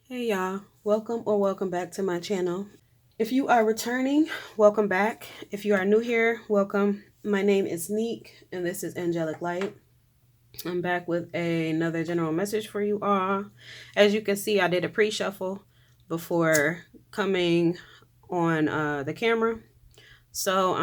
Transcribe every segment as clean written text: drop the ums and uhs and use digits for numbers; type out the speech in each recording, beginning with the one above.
Hey y'all, welcome back to my channel. If you are returning, welcome back. If you are new here, welcome. My name is Neek and this is Angelic Light. I'm back with another general message for you all. As you can see, I did a pre-shuffle before coming on the camera. So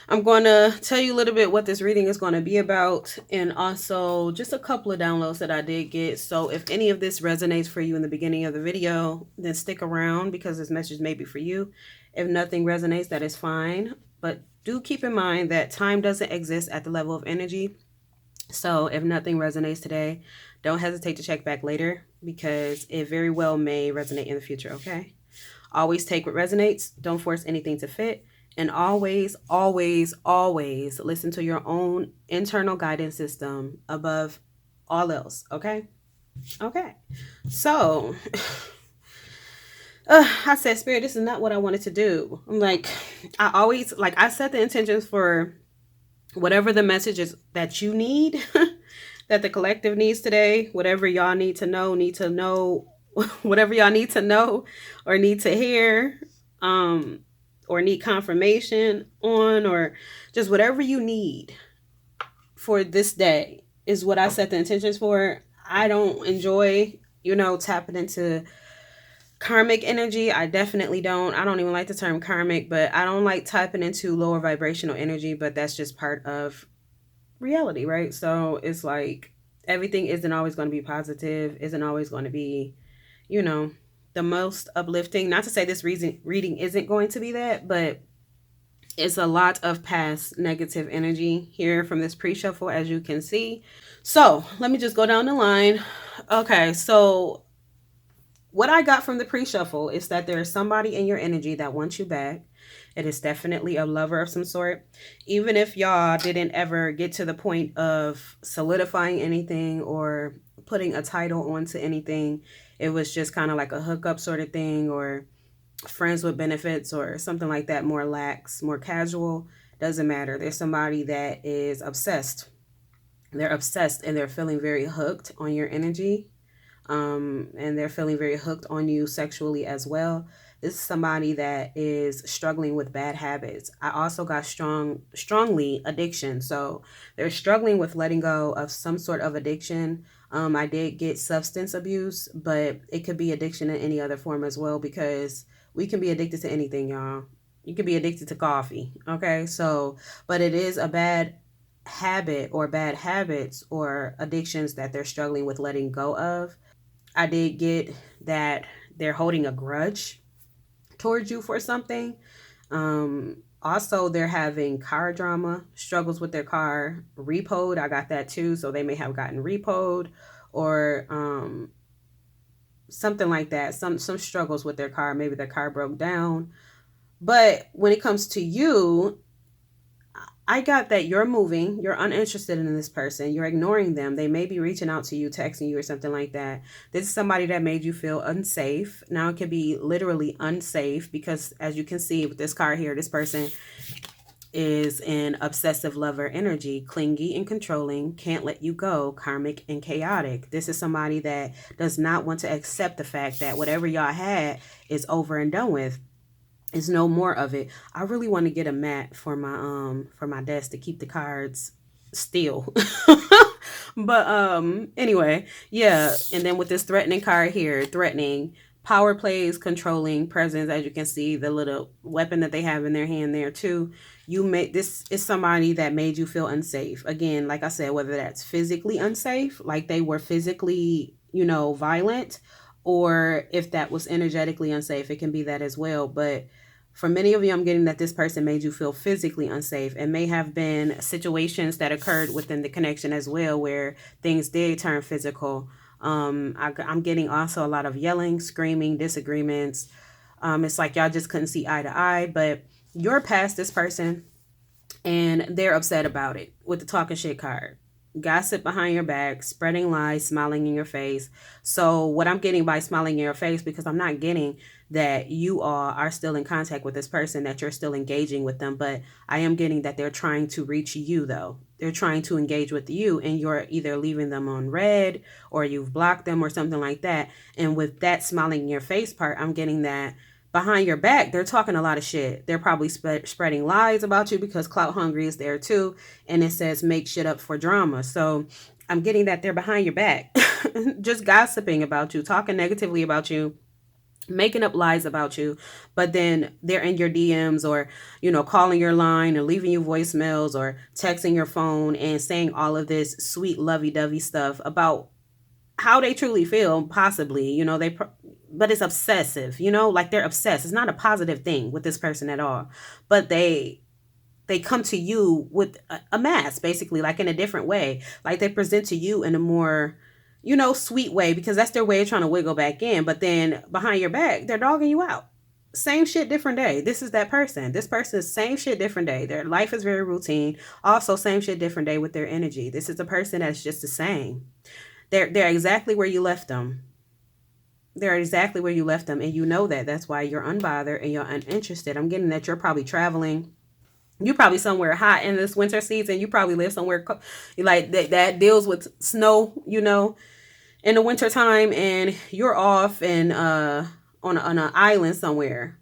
I'm going to tell you a little bit what this reading is going to be about, and also just a couple of downloads that I did get. So if any of this resonates for you in the beginning of the video, then stick around because this message may be for you. If nothing resonates, that is fine. But do keep in mind that time doesn't exist at the level of energy. So if nothing resonates today, don't hesitate to check back later because it very well may resonate in the future, okay? Always take what resonates. Don't force anything to fit. And always, always, always listen to your own internal guidance system above all else. Okay? Okay. So, I said, Spirit, this is not what I wanted to do. I'm like, I set the intentions for whatever the message is that you need, that the collective needs today, whatever y'all need to know, whatever y'all need to know or need to hear, or need confirmation on, or just whatever you need for this day is what I set the intentions for. I don't enjoy, tapping into karmic energy. I definitely don't. I don't even like the term karmic, but I don't like tapping into lower vibrational energy, but that's just part of reality, right? So it's like everything isn't always going to be positive, isn't always going to be, you know, the most uplifting. Not to say this reading isn't going to be that, but it's a lot of past negative energy here from this pre-shuffle, as you can see. So let me just go down the line. Okay, so what I got from the pre-shuffle is that there is somebody in your energy that wants you back. It is definitely a lover of some sort. Even if y'all didn't ever get to the point of solidifying anything or putting a title onto anything, it was just kind of like a hookup sort of thing, or friends with benefits or something like that, more lax, more casual. Doesn't matter. There's somebody that is obsessed. They're obsessed and they're feeling very hooked on your energy, and they're feeling very hooked on you sexually as well. This is somebody that is struggling with bad habits. I also got strongly addiction. So they're struggling with letting go of some sort of addiction. I did get substance abuse, but it could be addiction in any other form as well, because we can be addicted to anything, y'all. You could be addicted to coffee. Okay. So, but it is a bad habit or bad habits or addictions that they're struggling with letting go of. I did get that they're holding a grudge towards you for something. Also, they're having car drama, struggles with their car, repoed. I got that too. So they may have gotten repoed, or something like that. Some struggles with their car. Maybe their car broke down. But when it comes to you, I got that you're moving, you're uninterested in this person, you're ignoring them. They may be reaching out to you, texting you, or something like that. This is somebody that made you feel unsafe. Now, it could be literally unsafe because, as you can see with this card here, this person is in obsessive lover energy, clingy and controlling, can't let you go, karmic and chaotic. This is somebody that does not want to accept the fact that whatever y'all had is over and done with. Is no more of it. I really want to get a mat for my desk to keep the cards still. But anyway, yeah, and then with this threatening card here, threatening, power plays, controlling, presence, as you can see, the little weapon that they have in their hand there too. This is somebody that made you feel unsafe. Again, like I said, whether that's physically unsafe, like they were physically, violent, or if that was energetically unsafe, it can be that as well. But for many of you, I'm getting that this person made you feel physically unsafe, and may have been situations that occurred within the connection as well where things did turn physical. I'm getting also a lot of yelling, screaming, disagreements. It's like y'all just couldn't see eye to eye, but you're past this person and they're upset about it with the talking shit card. gossip behind your back, spreading lies, smiling in your face. So what I'm getting by smiling in your face, because I'm not getting that you all are still in contact with this person, that you're still engaging with them, but I am getting that they're trying to reach you though. They're trying to engage with you, and you're either leaving them on red or you've blocked them or something like that. And with that smiling in your face part, I'm getting that behind your back, they're talking a lot of shit. They're probably spreading lies about you, because clout hungry is there too. And it says make shit up for drama. So I'm getting that they're behind your back, just gossiping about you, talking negatively about you, making up lies about you. But then they're in your DMs, or, calling your line, or leaving you voicemails, or texting your phone and saying all of this sweet lovey-dovey stuff about how they truly feel, possibly, but it's obsessive, like they're obsessed. It's not a positive thing with this person at all, but they come to you with a mask, basically, like in a different way. Like they present to you in a more, sweet way, because that's their way of trying to wiggle back in. But then behind your back, they're dogging you out. Same shit, different day. This is that person. This person is same shit, different day. Their life is very routine. Also, same shit, different day with their energy. This is a person that's just the same. They're exactly where you left them. They're exactly where you left them, and you know that. That's why you're unbothered and you're uninterested. I'm getting that you're probably traveling. You're probably somewhere hot in this winter season. You probably live somewhere like that deals with snow, in the winter time, and you're off and on an island somewhere,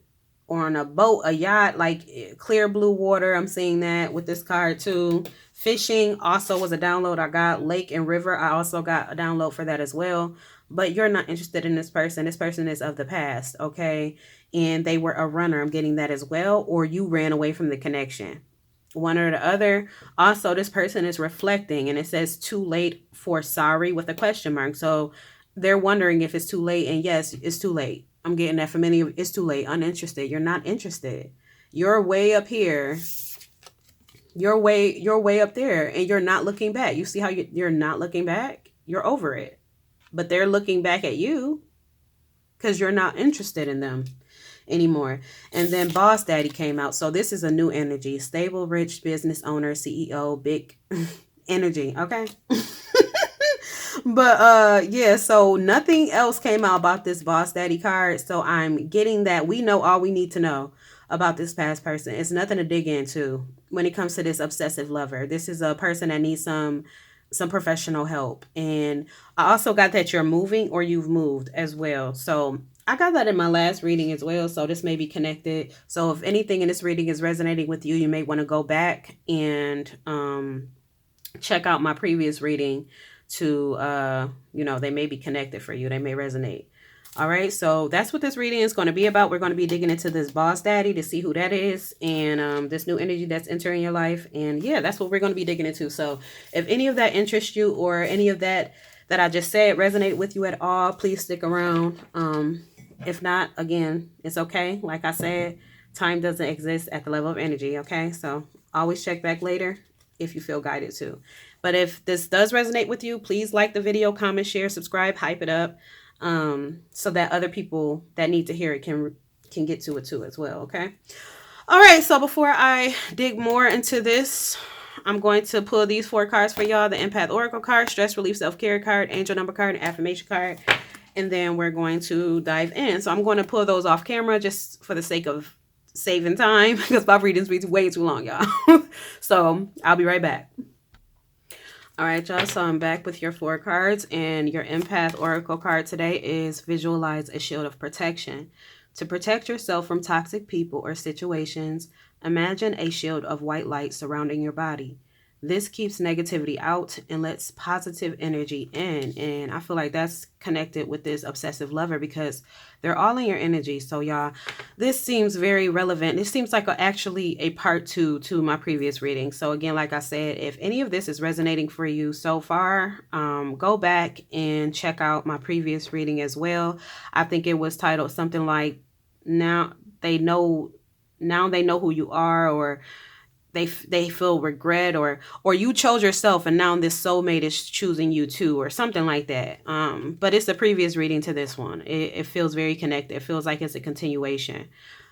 or on a boat, a yacht, like clear blue water. I'm seeing that with this card too. Fishing also was a download I got. Lake and river, I also got a download for that as well. But you're not interested in this person. This person is of the past, okay? And they were a runner. I'm getting that as well. Or you ran away from the connection. One or the other. Also, this person is reflecting, and it says too late for sorry with a question mark. So they're wondering if it's too late. And yes, it's too late. I'm getting that from many. It's too late. Uninterested. You're not interested. You're way up here. You're way up there, and you're not looking back. You see how you're not looking back? You're over it. But they're looking back at you because you're not interested in them anymore. And then Boss Daddy came out. So this is a new energy. Stable, rich business owner, CEO, big energy. Okay. But yeah, so nothing else came out about this Boss Daddy card. So I'm getting that we know all we need to know about this past person. It's nothing to dig into when it comes to this obsessive lover. This is a person that needs some professional help. And I also got that you're moving, or you've moved as well. So I got that in my last reading as well. So this may be connected. So if anything in this reading is resonating with you, you may want to go back and check out my previous reading to, they may be connected for you. They may resonate. All right, so that's what this reading is going to be about. We're going to be digging into this Boss Daddy to see who that is, and this new energy that's entering your life. And yeah, that's what we're going to be digging into. So if any of that interests you, or any of that I just said resonate with you at all, please stick around. If not, again, it's okay. Like I said, time doesn't exist at the level of energy, okay? So always check back later if you feel guided to. But if this does resonate with you, please like the video, comment, share, subscribe, hype it up. So that other people that need to hear it can get to it too as well, okay? All right, so before I dig more into this, I'm going to pull these 4 cards for y'all. The Empath Oracle card, Stress Relief Self-Care card, Angel Number card, and Affirmation card. And then we're going to dive in. So I'm going to pull those off camera just for the sake of saving time, because my readings be way too long, y'all. So I'll be right back. All right, y'all, so I'm back with your 4 cards, and your Empath Oracle card today is Visualize a Shield of Protection. To protect yourself from toxic people or situations, imagine a shield of white light surrounding your body. This keeps negativity out and lets positive energy in. And I feel like that's connected with this obsessive lover, because they're all in your energy. So y'all, this seems very relevant. This seems like actually a part 2 to my previous reading. So again, like I said, if any of this is resonating for you so far, go back and check out my previous reading as well. I think it was titled something like now they know who you are, or they feel regret, or you chose yourself and now this soulmate is choosing you too, or something like that. But it's a previous reading to this one. It feels very connected. It feels like it's a continuation.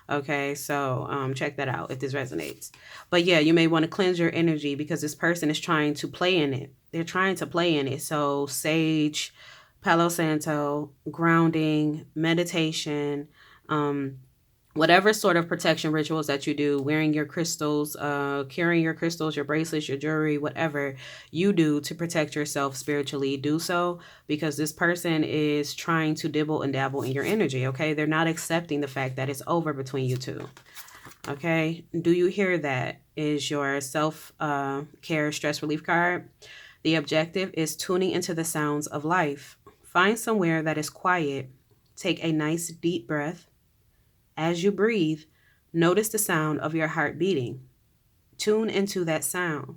Okay, so check that out if this resonates. But yeah, you may want to cleanse your energy, because this person is trying to play in it. They're trying to play in it. So sage, Palo Santo, grounding, meditation, whatever sort of protection rituals that you do, wearing your crystals, carrying your crystals, your bracelets, your jewelry, whatever you do to protect yourself spiritually, do so, because this person is trying to dibble and dabble in your energy, okay? They're not accepting the fact that it's over between you two, okay? Do you hear that? Is your self-care stress relief card. The objective is tuning into the sounds of life. Find somewhere that is quiet. Take a nice deep breath. As you breathe, notice the sound of your heart beating. Tune into that sound.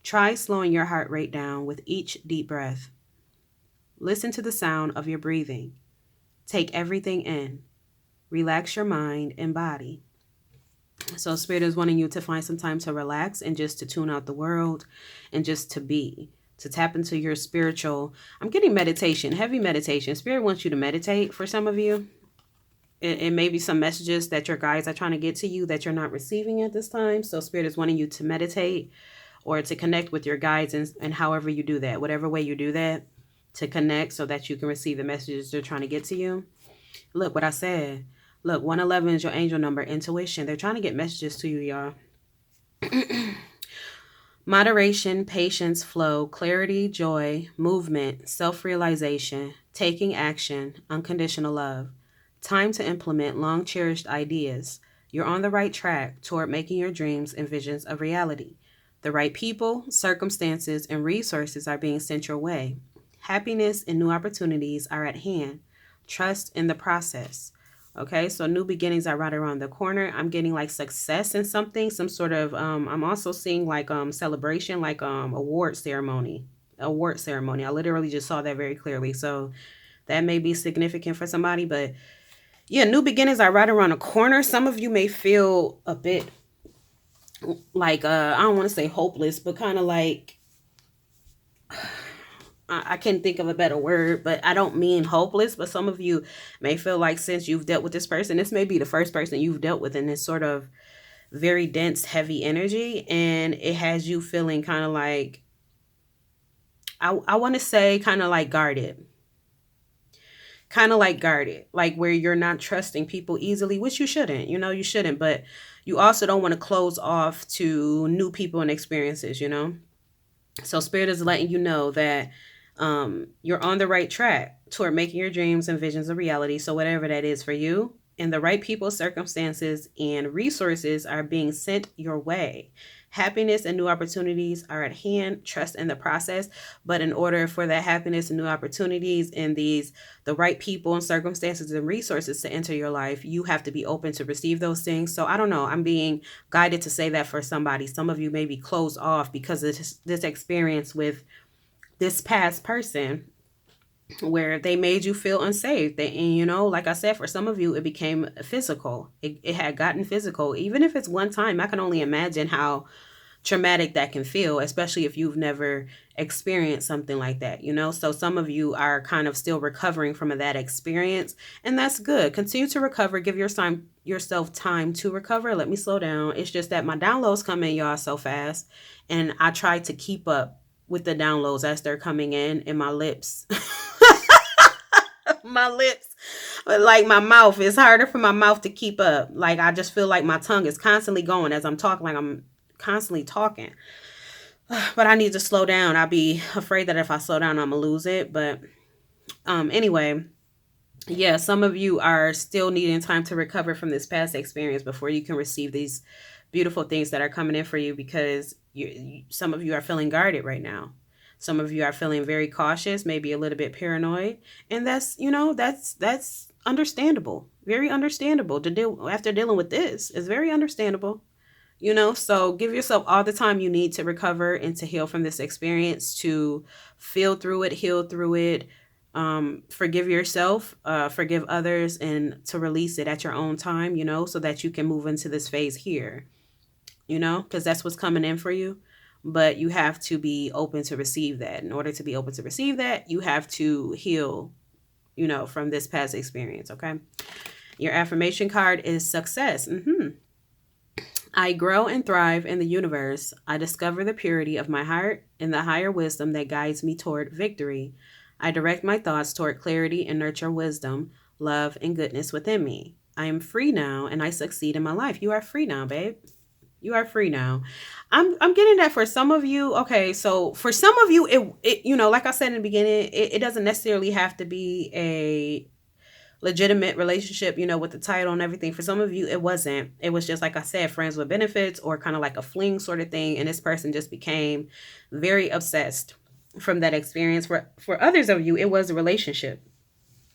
Try slowing your heart rate down with each deep breath. Listen to the sound of your breathing. Take everything in. Relax your mind and body. So Spirit is wanting you to find some time to relax and just to tune out the world and just to be, to tap into your spiritual. I'm getting meditation, heavy meditation. Spirit wants you to meditate for some of you. It may be some messages that your guides are trying to get to you that you're not receiving at this time. So Spirit is wanting you to meditate or to connect with your guides, and however you do that, whatever way you do that, to connect so that you can receive the messages they're trying to get to you. Look what I said. Look, 111 is your angel number, intuition. They're trying to get messages to you, y'all. Moderation, patience, flow, clarity, joy, movement, self-realization, taking action, unconditional love. Time to implement long-cherished ideas. You're on the right track toward making your dreams and visions a reality. The right people, circumstances, and resources are being sent your way. Happiness and new opportunities are at hand. Trust in the process. Okay, so new beginnings are right around the corner. I'm getting like success in something, some sort of, I'm also seeing like celebration, like award ceremony. I literally just saw that very clearly. So that may be significant for somebody, but yeah, new beginnings are right around the corner. Some of you may feel a bit like, I don't want to say hopeless, but kind of like, I can't think of a better word, but I don't mean hopeless, but some of you may feel like since you've dealt with this person, this may be the first person you've dealt with in this sort of very dense, heavy energy. And it has you feeling kind of like, I want to say kind of like guarded. Like where you're not trusting people easily, which you shouldn't, you shouldn't, but you also don't want to close off to new people and experiences, So Spirit is letting you know that you're on the right track toward making your dreams and visions a reality. So whatever that is for you, and the right people, circumstances, and resources are being sent your way. Happiness and new opportunities are at hand. Trust in the process. But in order for that happiness and new opportunities and the right people and circumstances and resources to enter your life, you have to be open to receive those things. So I don't know. I'm being guided to say that for somebody. Some of you may be closed off because of this experience with this past person where they made you feel unsafe. Like I said, for some of you, it became physical. It had gotten physical. Even if it's one time, I can only imagine how traumatic that can feel, especially if you've never experienced something like that, So some of you are kind of still recovering from that experience, and that's good. Continue to recover. Give yourself time to recover. Let me slow down. It's just that my downloads come in, y'all, so fast, and I try to keep up with the downloads as they're coming in, and my lips like my mouth, it's harder for my mouth to keep up. Like I just feel like my tongue is constantly going as I'm talking, like I'm constantly talking. But I need to slow down. I'll be afraid that if I slow down, I'm gonna lose it. But anyway, yeah, some of you are still needing time to recover from this past experience before you can receive these beautiful things that are coming in for you, because some of you are feeling guarded right now. Some of you are feeling very cautious, maybe a little bit paranoid, and that's understandable. Very understandable to deal after dealing with this. It's very understandable. So give yourself all the time you need to recover and to heal from this experience, to feel through it, heal through it, forgive yourself, forgive others, and to release it at your own time, so that you can move into this phase here, because that's what's coming in for you. But you have to be open to receive that. In order to be open to receive that, you have to heal, from this past experience, okay? Your affirmation card is success. I grow and thrive in the universe. I discover the purity of my heart and the higher wisdom that guides me toward victory. I direct my thoughts toward clarity and nurture wisdom, love, and goodness within me. I am free now and I succeed in my life. You are free now, babe. You are free now. I'm getting that for some of you. Okay, so for some of you, it like I said in the beginning, it doesn't necessarily have to be a legitimate relationship, with the title and everything. For some of you, it wasn't. It was just, like I said, friends with benefits or kind of like a fling sort of thing. And this person just became very obsessed from that experience. For others of you, it was a relationship.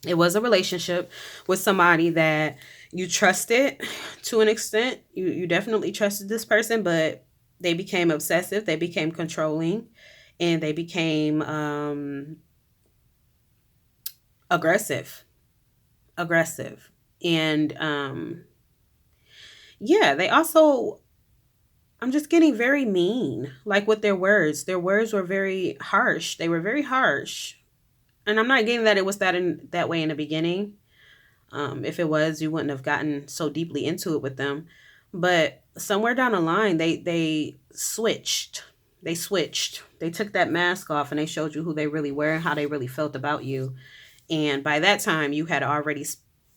It was a relationship with somebody that you trusted to an extent. You definitely trusted this person, but they became obsessive. They became controlling, and they became aggressive aggressive. And yeah, they also, I'm just getting very mean, like with their words. Their words were very harsh. They were very harsh. And I'm not getting that it was that way in the beginning. If it was, you wouldn't have gotten so deeply into it with them. But somewhere down the line, they switched. They switched. They took that mask off and they showed you who they really were and how they really felt about you. And by that time, you had already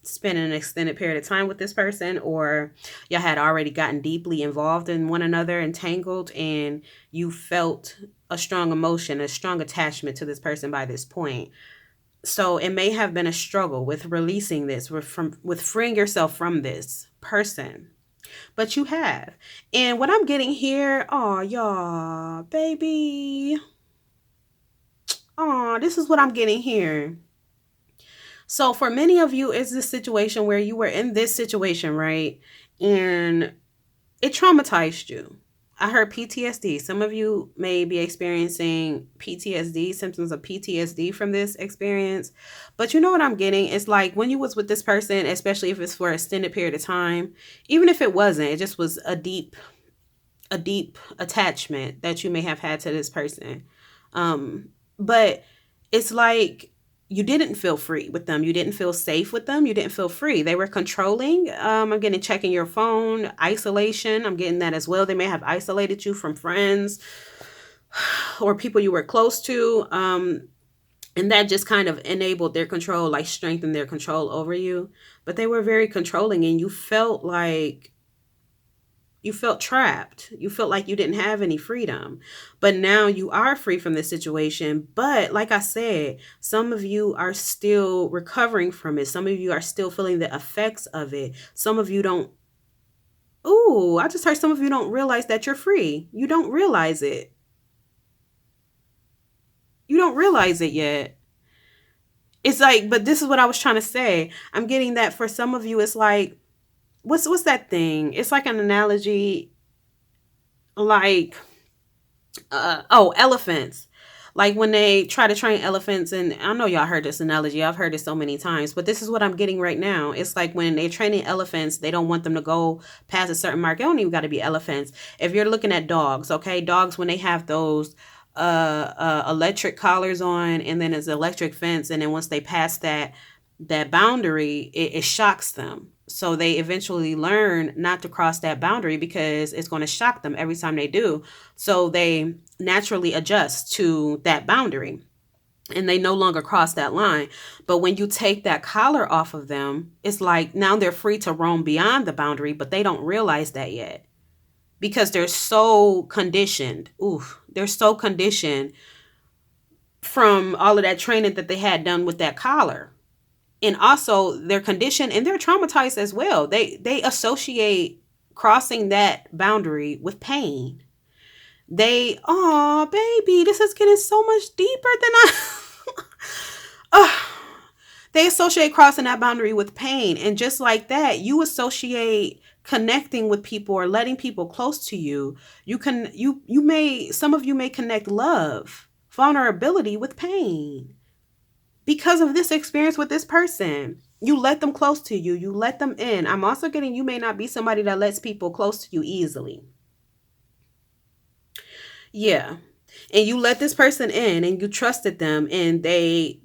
spent an extended period of time with this person, or y'all had already gotten deeply involved in one another, entangled, and you felt a strong emotion, a strong attachment to this person by this point. So it may have been a struggle with releasing this, with freeing yourself from this person. But you have. And what I'm getting here, oh, y'all, baby. Oh, this is what I'm getting here. So for many of you, it's this situation where you were in this situation, right? And it traumatized you. I heard PTSD. Some of you may be experiencing PTSD, symptoms of PTSD from this experience. But you know what I'm getting? It's like when you was with this person, especially if it's for an extended period of time, even if it wasn't, it just was a deep attachment that you may have had to this person. But it's like you didn't feel free with them. You didn't feel safe with them. You didn't feel free. They were controlling. I'm getting checking your phone, isolation. I'm getting that as well. They may have isolated you from friends or people you were close to. And that just kind of enabled their control, like strengthened their control over you. But they were very controlling, and you felt trapped. You felt like you didn't have any freedom. But now you are free from this situation. But like I said, some of you are still recovering from it. Some of you are still feeling the effects of it. Some of you don't. Ooh, I just heard some of you don't realize that you're free. You don't realize it. You don't realize it yet. It's like, but this is what I was trying to say. I'm getting that for some of you, it's like, what's that thing? It's like an analogy, like elephants. Like when they try to train elephants, and I know y'all heard this analogy, I've heard it so many times, but this is what I'm getting right now. It's like when they're training elephants, they don't want them to go past a certain mark. It don't even got to be elephants. If you're looking at dogs, okay, dogs, when they have those electric collars on, and then it's electric fence, and then once they pass that boundary, it shocks them. So they eventually learn not to cross that boundary because it's going to shock them every time they do. So they naturally adjust to that boundary and they no longer cross that line. But when you take that collar off of them, it's like now they're free to roam beyond the boundary, but they don't realize that yet because they're so conditioned. They're so conditioned from all of that training that they had done with that collar. And also they're conditioned and they're traumatized as well. They associate crossing that boundary with pain. Oh baby, this is getting so much deeper than they associate crossing that boundary with pain. And just like that, you associate connecting with people or letting people close to you. Some of you may connect love, vulnerability with pain. Because of this experience with this person, you let them close to you. You let them in. I'm also getting you may not be somebody that lets people close to you easily. Yeah. And you let this person in and you trusted them and they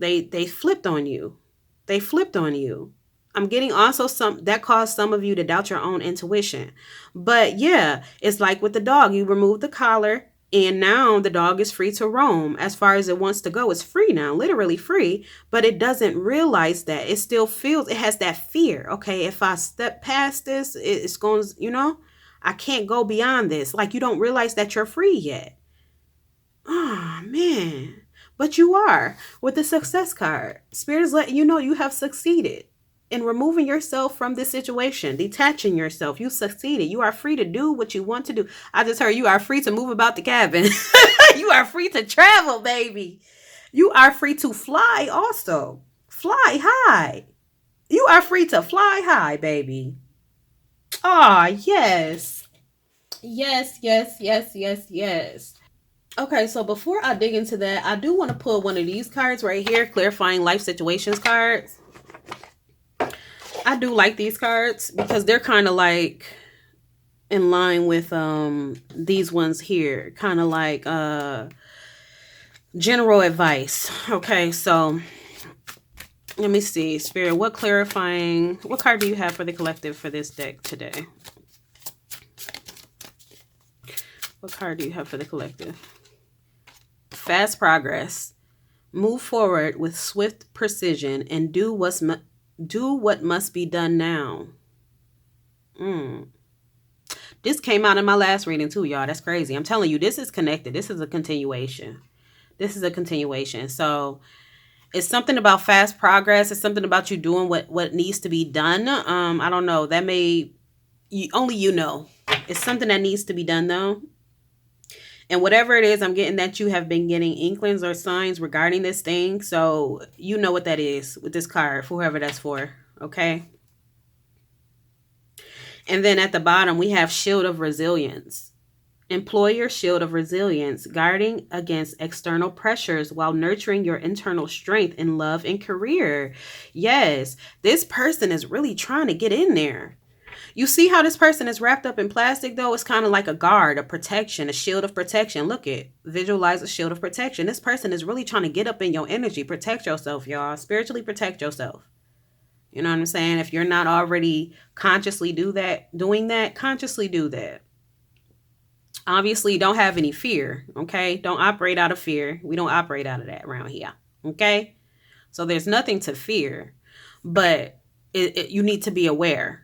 flipped on you. They flipped on you. I'm getting also some that caused some of you to doubt your own intuition. But yeah, it's like with the dog. You remove the collar and now the dog is free to roam as far as it wants to go. It's free now, literally free, but it doesn't realize that. It still feels, it has that fear. Okay, if I step past this, it's going, I can't go beyond this. Like you don't realize that you're free yet. Oh, man. But you are with the success card. Spirit is letting you know you have succeeded in removing yourself from this situation, detaching yourself. You succeeded. You are free to do what you want to do. I just heard you are free to move about the cabin. You are free to travel, baby. You are free to fly also. Fly high. You are free to fly high, baby. Ah, yes. Yes, yes, yes, yes, yes. Okay, so before I dig into that, I do want to pull one of these cards right here, clarifying life situations cards. I do like these cards because they're kind of like in line with these ones here, kind of like general advice. Okay, so let me see, Spirit, what card do you have for the collective for this deck today? What card do you have for the collective? Fast progress. Move forward with swift precision and do what must be done now. This came out in my last reading too, y'all. That's crazy. I'm telling you, this is connected. This is a continuation. So it's something about fast progress. It's something about you doing what needs to be done. I don't know. That only you know. It's something that needs to be done though. And whatever it is, I'm getting that you have been getting inklings or signs regarding this thing. So you know what that is with this card, for whoever that's for. Okay. And then at the bottom, we have Shield of Resilience. Employ your shield of resilience, guarding against external pressures while nurturing your internal strength in love and career. Yes, this person is really trying to get in there. You see how this person is wrapped up in plastic, though? It's kind of like a guard, a protection, a shield of protection. Look it. Visualize a shield of protection. This person is really trying to get up in your energy. Protect yourself, y'all. Spiritually protect yourself. You know what I'm saying? If you're not already consciously doing that, consciously do that. Obviously, don't have any fear, okay? Don't operate out of fear. We don't operate out of that around here, okay? So there's nothing to fear, but you need to be aware.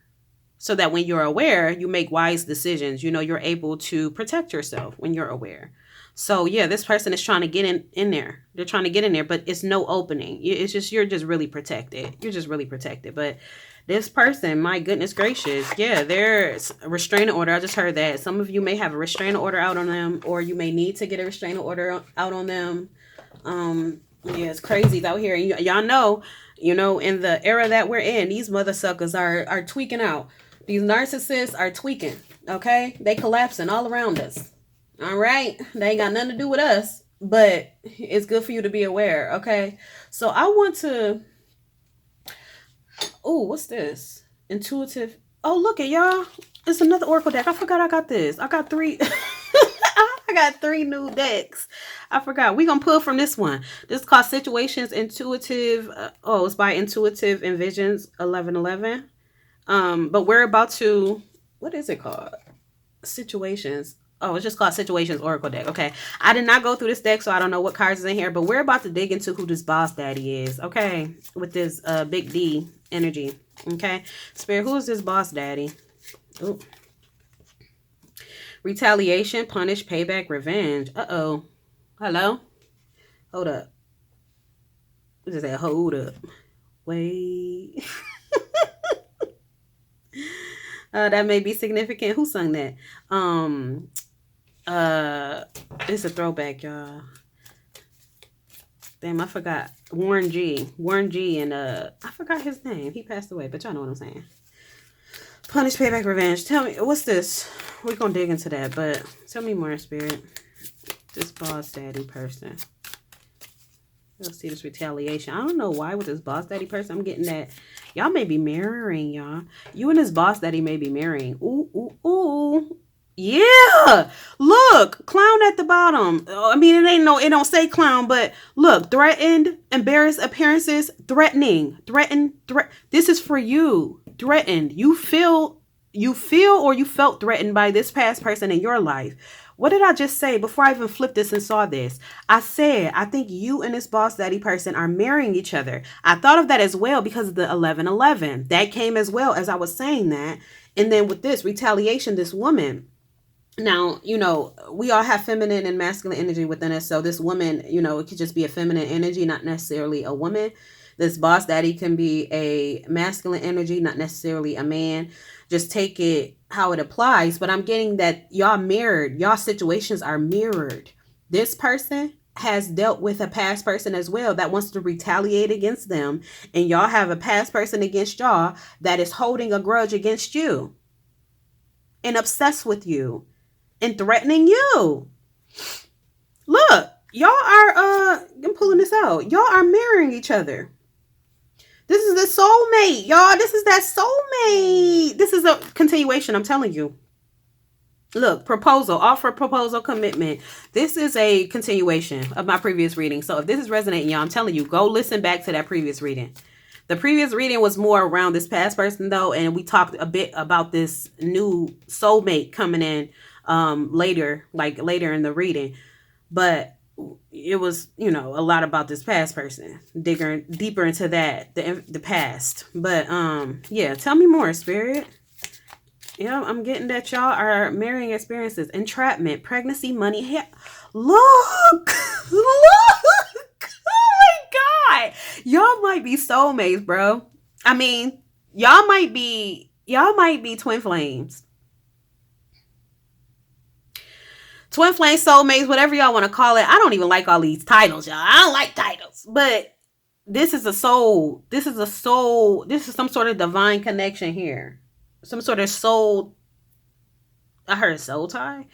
So that when you're aware, you make wise decisions. You're able to protect yourself when you're aware. So yeah, this person is trying to get in there. They're trying to get in there, but it's no opening. It's just, you're just really protected. You're just really protected. But this person, my goodness gracious, yeah, there's a restraining order. I just heard that. Some of you may have a restraining order out on them, or you may need to get a restraining order out on them. Yeah, it's crazy out here. And y'all know, in the era that we're in, these mother suckers are tweaking out. These narcissists are tweaking, okay? They collapsing all around us, all right? They ain't got nothing to do with us, but it's good for you to be aware, okay? So I want to... Oh, what's this? Intuitive... Oh, look at y'all. It's another Oracle deck. I forgot I got this. I got 3... I got 3 new decks. I forgot. We're going to pull from this one. This is called Situations Intuitive... it's by Intuitive Envisions 1111. But we're about to, what is it called? Situations. Oh, it's just called Situations Oracle deck. Okay. I did not go through this deck, so I don't know what cards is in here, but we're about to dig into who this boss daddy is. Okay. With this big D energy. Okay. Spirit, who is this boss daddy? Ooh. Retaliation, punish, payback, revenge. Uh-oh. Hello? Hold up. What is that? Hold up. Wait. That may be significant. Who sung that? It's a throwback, y'all. Damn, I forgot. Warren G, and I forgot his name. He passed away, but y'all know what I'm saying. Punish, payback, revenge. Tell me, what's this? We're gonna dig into that, but tell me more, Spirit. This boss daddy person. Let's see this retaliation. I don't know why with this boss daddy person, I'm getting that y'all may be mirroring, y'all. You and this boss daddy may be mirroring. Ooh, ooh, ooh. Yeah. Look, clown at the bottom. I mean, it don't say clown, but look, threatened, embarrassed appearances, threatening, this is for you. Threatened. You feel or you felt threatened by this past person in your life. What did I just say before I even flipped this and saw this? I said, I think you and this boss daddy person are marrying each other. I thought of that as well because of the 1111. That came as well as I was saying that. And then with this retaliation, this woman. Now, we all have feminine and masculine energy within us. So this woman, it could just be a feminine energy, not necessarily a woman. This boss daddy can be a masculine energy, not necessarily a man. Just take it how it applies. But I'm getting that y'all mirrored. Y'all situations are mirrored. This person has dealt with a past person as well that wants to retaliate against them. And y'all have a past person against y'all that is holding a grudge against you and obsessed with you and threatening you. Look, y'all are I'm pulling this out. Y'all are mirroring each other. This is the soulmate, y'all. This is that soulmate. This is a continuation, I'm telling you. Look, proposal, offer, proposal, commitment. This is a continuation of my previous reading. So if this is resonating, y'all, I'm telling you, go listen back to that previous reading. The previous reading was more around this past person, though, and we talked a bit about this new soulmate coming in later in the reading. But it was, a lot about this past person, digging deeper into that, the past. But yeah, tell me more, Spirit. Yeah, I'm getting that y'all are marrying experiences, entrapment, pregnancy, money. Look, look. Oh my God. Y'all might be soulmates, bro. I mean, y'all might be twin flames. Twin flame, soulmates, whatever y'all want to call it. I don't even like all these titles, y'all. I don't like titles. But this is a soul. This is some sort of divine connection here. Some sort of soul. I heard soul tie.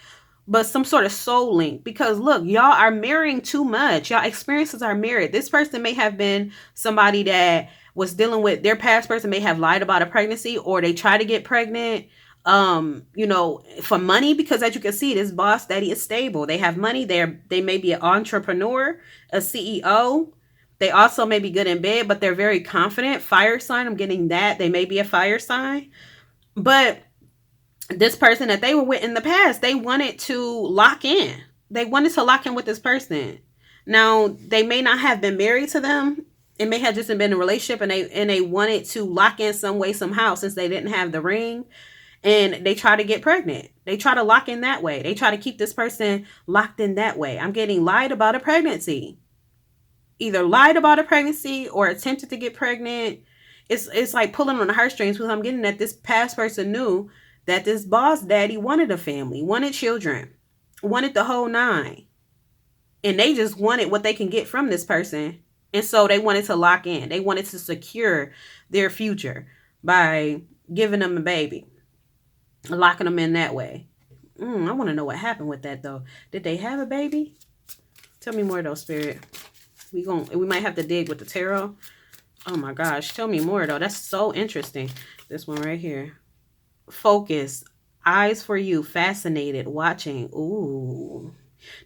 But some sort of soul link. Because look, y'all are mirroring too much. Y'all experiences are mirrored. This person may have been somebody that was dealing with, their past person may have lied about a pregnancy, or they try to get pregnant for money, because as you can see, this boss daddy is stable. They have money. They may be an entrepreneur, a CEO. They also may be good in bed, but they're very confident. Fire sign, I'm getting that. They may be a fire sign. But this person that they were with in the past, they wanted to lock in. They wanted to lock in with this person. Now, they may not have been married to them. It may have just been a relationship, and they wanted to lock in some way, somehow, since they didn't have the ring. And they try to get pregnant. They try to lock in that way. They try to keep this person locked in that way. I'm getting lied about a pregnancy. Either lied about a pregnancy or attempted to get pregnant. It's like pulling on the heartstrings, because I'm getting that this past person knew that this boss daddy wanted a family, wanted children, wanted the whole nine. And they just wanted what they can get from this person. And so they wanted to lock in. They wanted to secure their future by giving them a baby. Locking them in that way. I want to know what happened with that, though. Did they have a baby? Tell me more, though, Spirit. We might have to dig with the tarot. Oh my gosh, tell me more, though. That's so interesting. This one right here. Focus. Eyes for you. Fascinated. Watching. Ooh.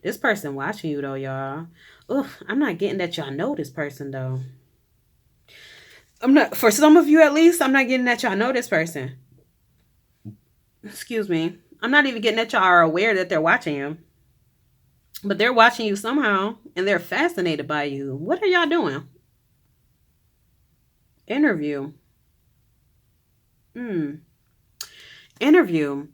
This person watching you, though, y'all. Oof, I'm not getting that y'all know this person, though. For some of you, at least, I'm not getting that y'all know this person. Excuse me. I'm not even getting that y'all are aware that they're watching you. But they're watching you somehow, and they're fascinated by you. What are y'all doing? Interview. Interview.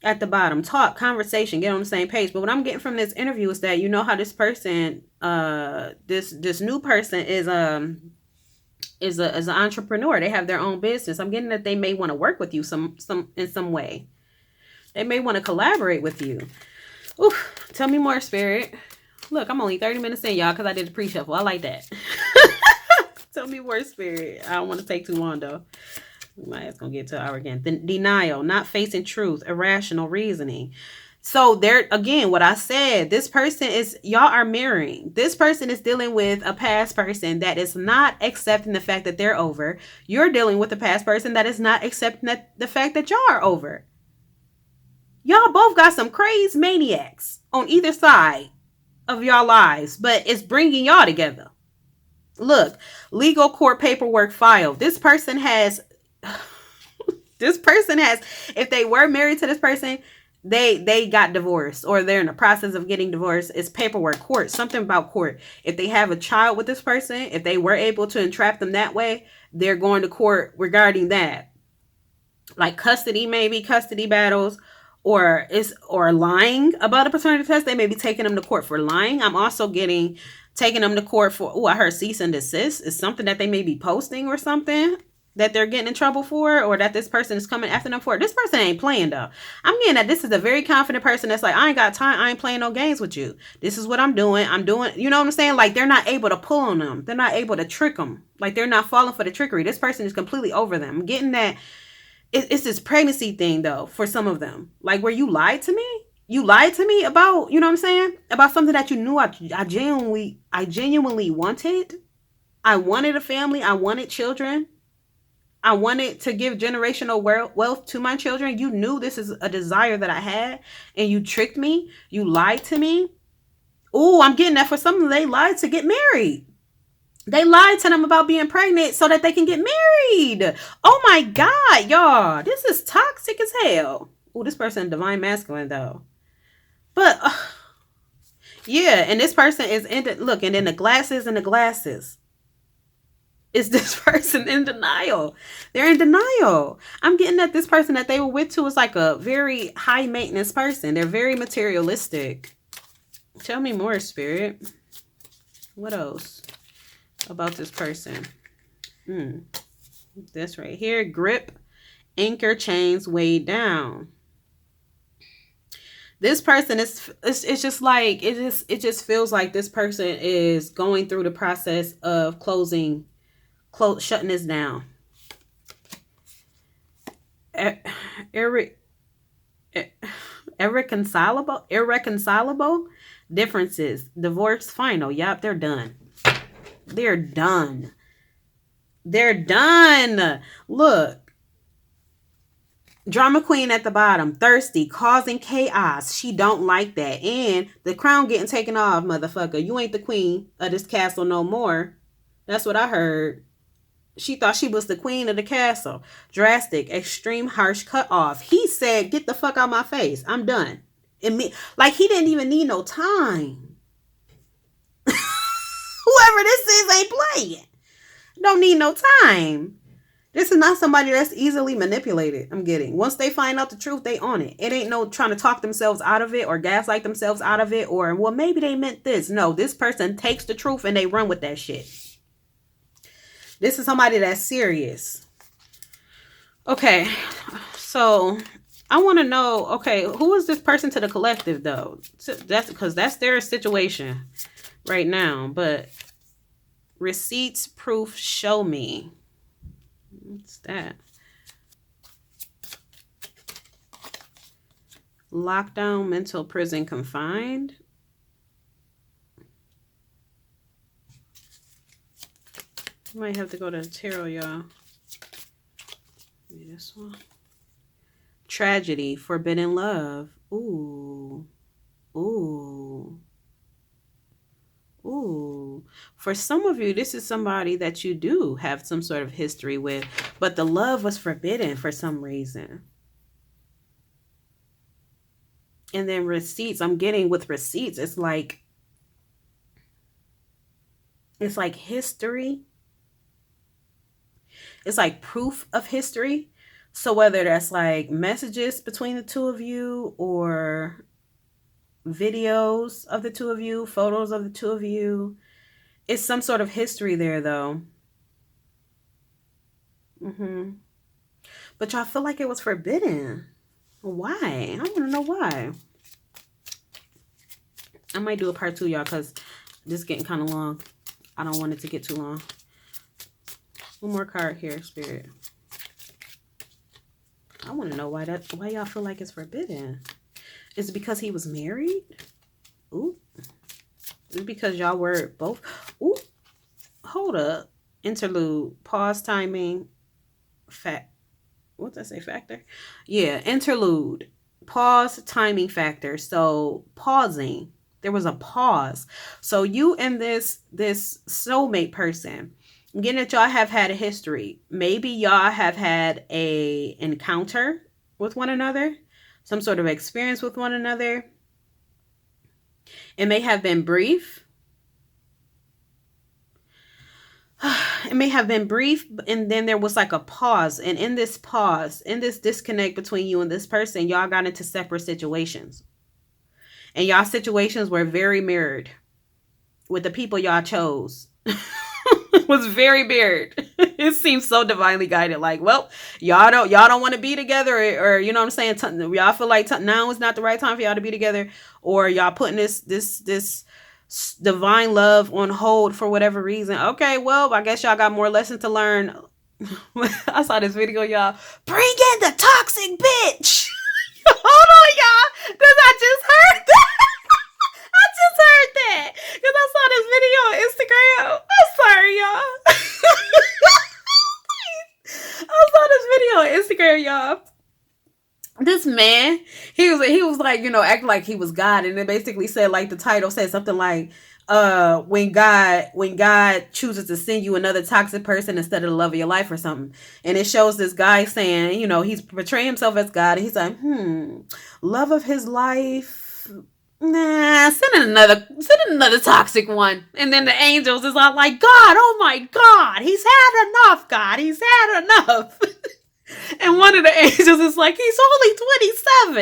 At the bottom. Talk, conversation, get on the same page. But what I'm getting from this interview is that how this person, this new person is an entrepreneur. They have their own business. I'm getting that they may want to work with you in some way. They may want to collaborate with you. Oof, tell me more, Spirit. Look, I'm only 30 minutes in, y'all, because I did the pre-shuffle. I like that. Tell me more, Spirit. I don't want to take too long, though. My ass gonna get to an hour again. Denial, not facing truth, irrational reasoning. So there again, what I said, this person y'all are mirroring. This person is dealing with a past person that is not accepting the fact that they're over. You're dealing with a past person that is not accepting the fact that y'all are over. Y'all both got some crazy maniacs on either side of y'all lives, but it's bringing y'all together. Look, legal court paperwork filed. This person has, if they were married to this person, they got divorced or they're in the process of getting divorced. It's paperwork, court, something about court. If they have a child with this person, if they were able to entrap them that way, they're going to court regarding that. Like custody, maybe custody battles, or lying about a paternity test. They may be taking them to court for lying. I'm also getting taking them to court for, oh, I heard cease and desist is something that they may be posting or something that they're getting in trouble for, or that this person is coming after them for. This person ain't playing though. I'm getting that this is a very confident person that's like, I ain't got time. I ain't playing no games with you. This is what I'm doing. You know what I'm saying? Like they're not able to pull on them. They're not able to trick them. Like they're not falling for the trickery. This person is completely over them. I'm getting that it's this pregnancy thing though for some of them. Like where you lied to me. You lied to me about, you know what I'm saying? About something that you knew I genuinely wanted. I wanted a family. I wanted children. I wanted to give generational wealth to my children. You knew this is a desire that I had, and you tricked me. You lied to me. Oh, I'm getting that for some of them. They lied to get married. They lied to them about being pregnant so that they can get married. Oh my God, y'all. This is toxic as hell. Oh, this person divine masculine though. But yeah, and this person is in the look, and then the glasses. Is this person in denial? They're in denial. I'm getting that this person that they were with too is like a very high maintenance person. They're very materialistic. Tell me more, Spirit. What else about this person? This right here. Grip, anchor chains weighed down. This person is, it's just like, it just feels like this person is going through the process of shutting this down. Irreconcilable differences. Divorce final. Yep, they're done. They're done. They're done. Look. Drama queen at the bottom. Thirsty. Causing chaos. She don't like that. And the crown getting taken off, motherfucker. You ain't the queen of this castle no more. That's what I heard. She thought she was the queen of the castle. Drastic, extreme, harsh cut off. He said, get the fuck out my face. I'm done. Like he didn't even need no time. Whoever this is ain't playing. Don't need no time. This is not somebody that's easily manipulated. I'm getting. Once they find out the truth, they on it. It ain't no trying to talk themselves out of it or gaslight themselves out of it or, well, maybe they meant this. No, this person takes the truth and they run with that shit. This is somebody that's serious. Okay, so I want to know, okay, who is this person to the collective, though? That's because that's their situation right now. But receipts, proof, show me. What's that? Lockdown, mental prison, confined. Might have to go to the tarot, y'all. This one. Tragedy, forbidden love. Ooh. Ooh. Ooh. For some of you, this is somebody that you do have some sort of history with, but the love was forbidden for some reason. And then receipts, I'm getting with receipts, it's like history. It's like proof of history. So whether that's like messages between the two of you or videos of the two of you, photos of the two of you, it's some sort of history there though. But y'all feel like it was forbidden. Why? I want to know why. I might do a part 2, y'all, because this is getting kind of long. I don't want it to get too long. One more card here, Spirit. I want to know why y'all feel like it's forbidden. Is it because he was married? Ooh. Is it because y'all were both? Ooh. Hold up. Interlude. Pause timing. What did I say? Factor? Yeah. Interlude. pause, timing factor. So pausing. There was a pause. So you and this soulmate person, getting that y'all have had a history. Maybe y'all have had a encounter with one another, some sort of experience with one another. It may have been brief. It may have been brief, and then there was like a pause. And in this pause, in this disconnect between you and this person, y'all got into separate situations. And y'all situations were very mirrored with the people y'all chose. It was very mirrored. It seems so divinely guided. Like, well, y'all don't want to be together, or you know what I'm saying? Y'all feel like now is not the right time for y'all to be together, or y'all putting this divine love on hold for whatever reason. Okay, well, I guess y'all got more lessons to learn. I saw this video, y'all. Bring in the toxic bitch. Hold on, y'all. Because I just heard that. I just heard that. Because I saw this video on Instagram. I'm sorry, y'all. I saw this video on Instagram, y'all. This man, he was like, acting like he was God, and it basically said, like, the title said something like, when God chooses to send you another toxic person instead of the love of your life or something. And it shows this guy saying, he's portraying himself as God, and he's like, love of his life, nah, send in another toxic one. And then the angels is all like, God, oh my God, he's had enough, God, he's had enough. And one of the angels is like, he's only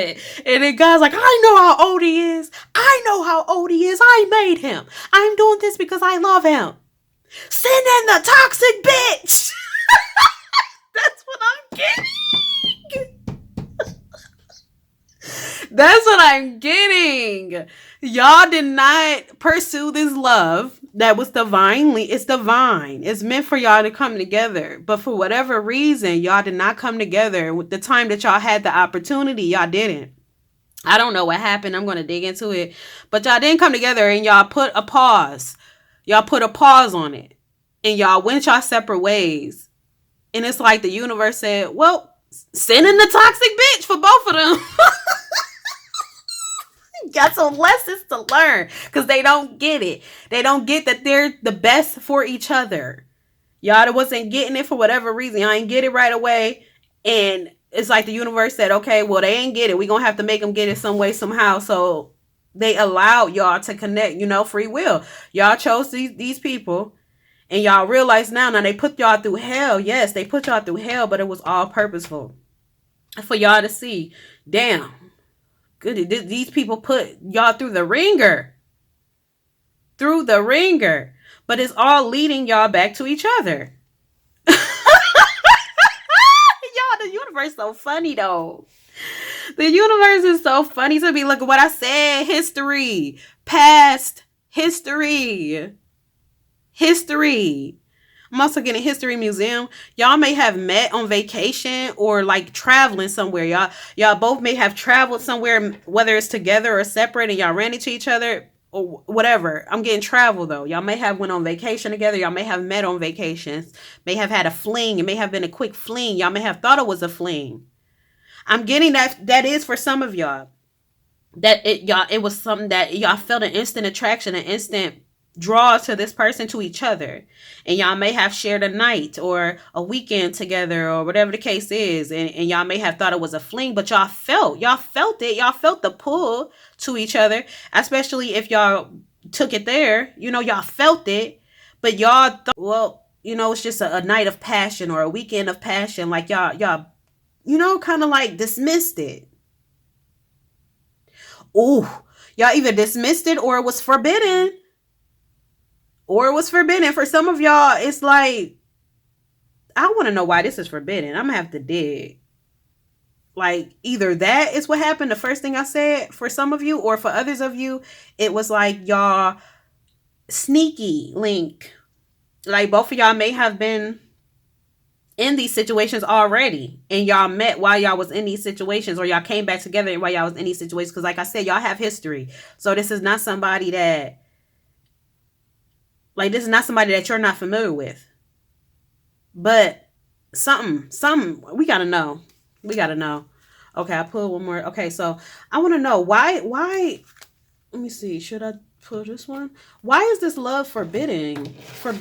27. And then God's like, I know how old he is. I made him. I'm doing this because I love him. Send in the toxic bitch. That's what I'm getting. That's what I'm getting. Y'all did not pursue this love that was divinely. It's divine. It's meant for y'all to come together. But for whatever reason, y'all did not come together. With the time that y'all had the opportunity, y'all didn't. I don't know what happened. I'm going to dig into it. But y'all didn't come together, and y'all put a pause. Y'all put a pause on it. And y'all went y'all separate ways. And it's like the universe said, well, send in the toxic bitch for both of them. Got some lessons to learn, because they don't get it. They don't get that they're the best for each other. Y'all wasn't getting it for whatever reason. Y'all ain't get it right away. And it's like the universe said, okay, well, they ain't get it. We're going to have to make them get it some way, somehow. So they allowed y'all to connect, free will. Y'all chose these people, and y'all realize now they put y'all through hell. Yes, they put y'all through hell, but it was all purposeful for y'all to see, damn, good, these people put y'all through the ringer. But it's all leading y'all back to each other. Y'all, the universe is so funny, though. The universe is so funny to me. Look at what I said. History. Past history. I'm also getting a history museum. Y'all may have met on vacation or like traveling somewhere. Y'all both may have traveled somewhere, whether it's together or separate, and y'all ran into each other or whatever. I'm getting travel though. Y'all may have went on vacation together. Y'all may have met on vacations. May have had a fling. It may have been a quick fling. Y'all may have thought it was a fling. I'm getting that is for some of y'all. It was something that y'all felt an instant attraction, an instant draw to this person, to each other, and y'all may have shared a night or a weekend together or whatever the case is, and y'all may have thought it was a fling, but y'all felt it. Y'all felt the pull to each other, especially if y'all took it there. Y'all felt it, but y'all thought, well, it's just a night of passion or a weekend of passion. Like y'all kind of like dismissed it. Ooh, y'all either dismissed it or it was forbidden. For some of y'all, it's like, I want to know why this is forbidden. I'm going to have to dig. Like, either that is what happened, the first thing I said, for some of you, or for others of you, it was like y'all sneaky link. Like, both of y'all may have been in these situations already, and y'all met while y'all was in these situations, or y'all came back together while y'all was in these situations. Because like I said, y'all have history. So this is not somebody that, you're not familiar with. But something, we gotta know. Okay, I pulled one more. Okay, so I want to know why let me see. Should I pull this one? Why is this love forbidding? Why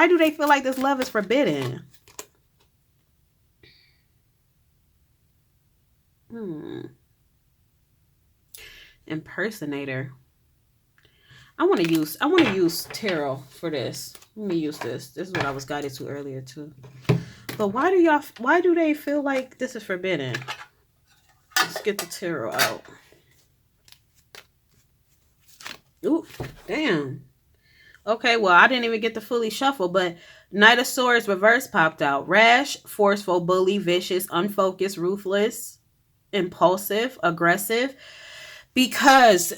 do they feel like this love is forbidden? Hmm. Impersonator. I want to use tarot for this. Let me use this. This is what I was guided to earlier too. But why do they feel like this is forbidden? Let's get the tarot out. Ooh, damn. Okay, well, I didn't even get to fully shuffle, but Knight of Swords reverse popped out. Rash, forceful, bully, vicious, unfocused, ruthless, impulsive, aggressive. Because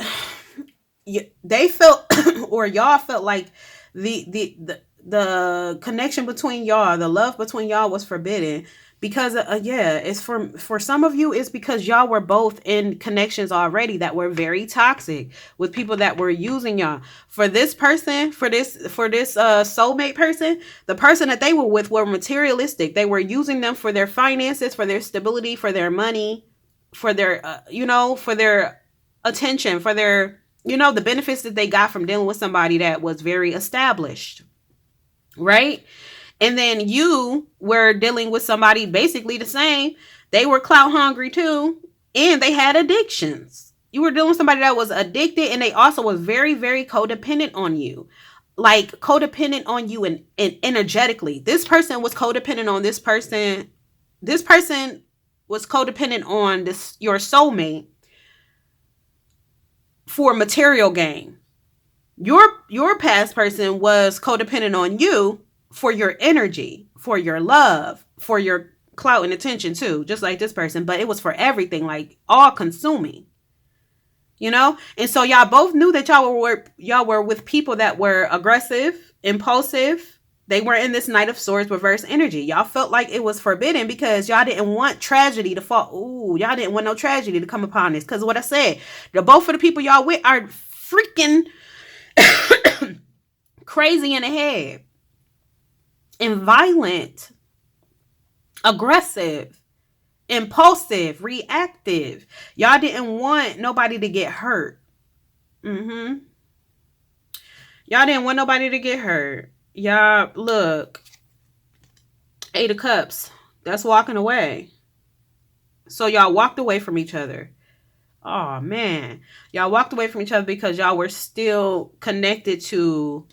they felt, or y'all felt like the connection between y'all, the love between y'all was forbidden. Because yeah, it's for some of you, it's because y'all were both in connections already that were very toxic with people that were using y'all. For this person, for this soulmate person, the person that they were with were materialistic. They were using them for their finances, for their stability, for their money, for their for their attention, for their the benefits that they got from dealing with somebody that was very established, right? And then you were dealing with somebody basically the same. They were clout hungry too, and they had addictions. You were dealing with somebody that was addicted, and they also was very, very codependent on you. Like codependent on you and energetically. This person was codependent on this person. This person was codependent on this your soulmate for material gain. Your past person was codependent on you for your energy, for your love, for your clout and attention too, just like this person, but it was for everything, like all consuming. And so y'all both knew that y'all were with people that were aggressive, impulsive. They were in this Knight of Swords reverse energy. Y'all felt like it was forbidden because y'all didn't want tragedy to fall. Ooh, y'all didn't want no tragedy to come upon this. Because what I said, both of the people y'all with are freaking crazy in the head and violent, aggressive, impulsive, reactive. Y'all didn't want nobody to get hurt. Y'all didn't want nobody to get hurt. Y'all, look, 8 of Cups. That's walking away. So y'all walked away from each other. Oh, man. Y'all walked away from each other because y'all were still connected to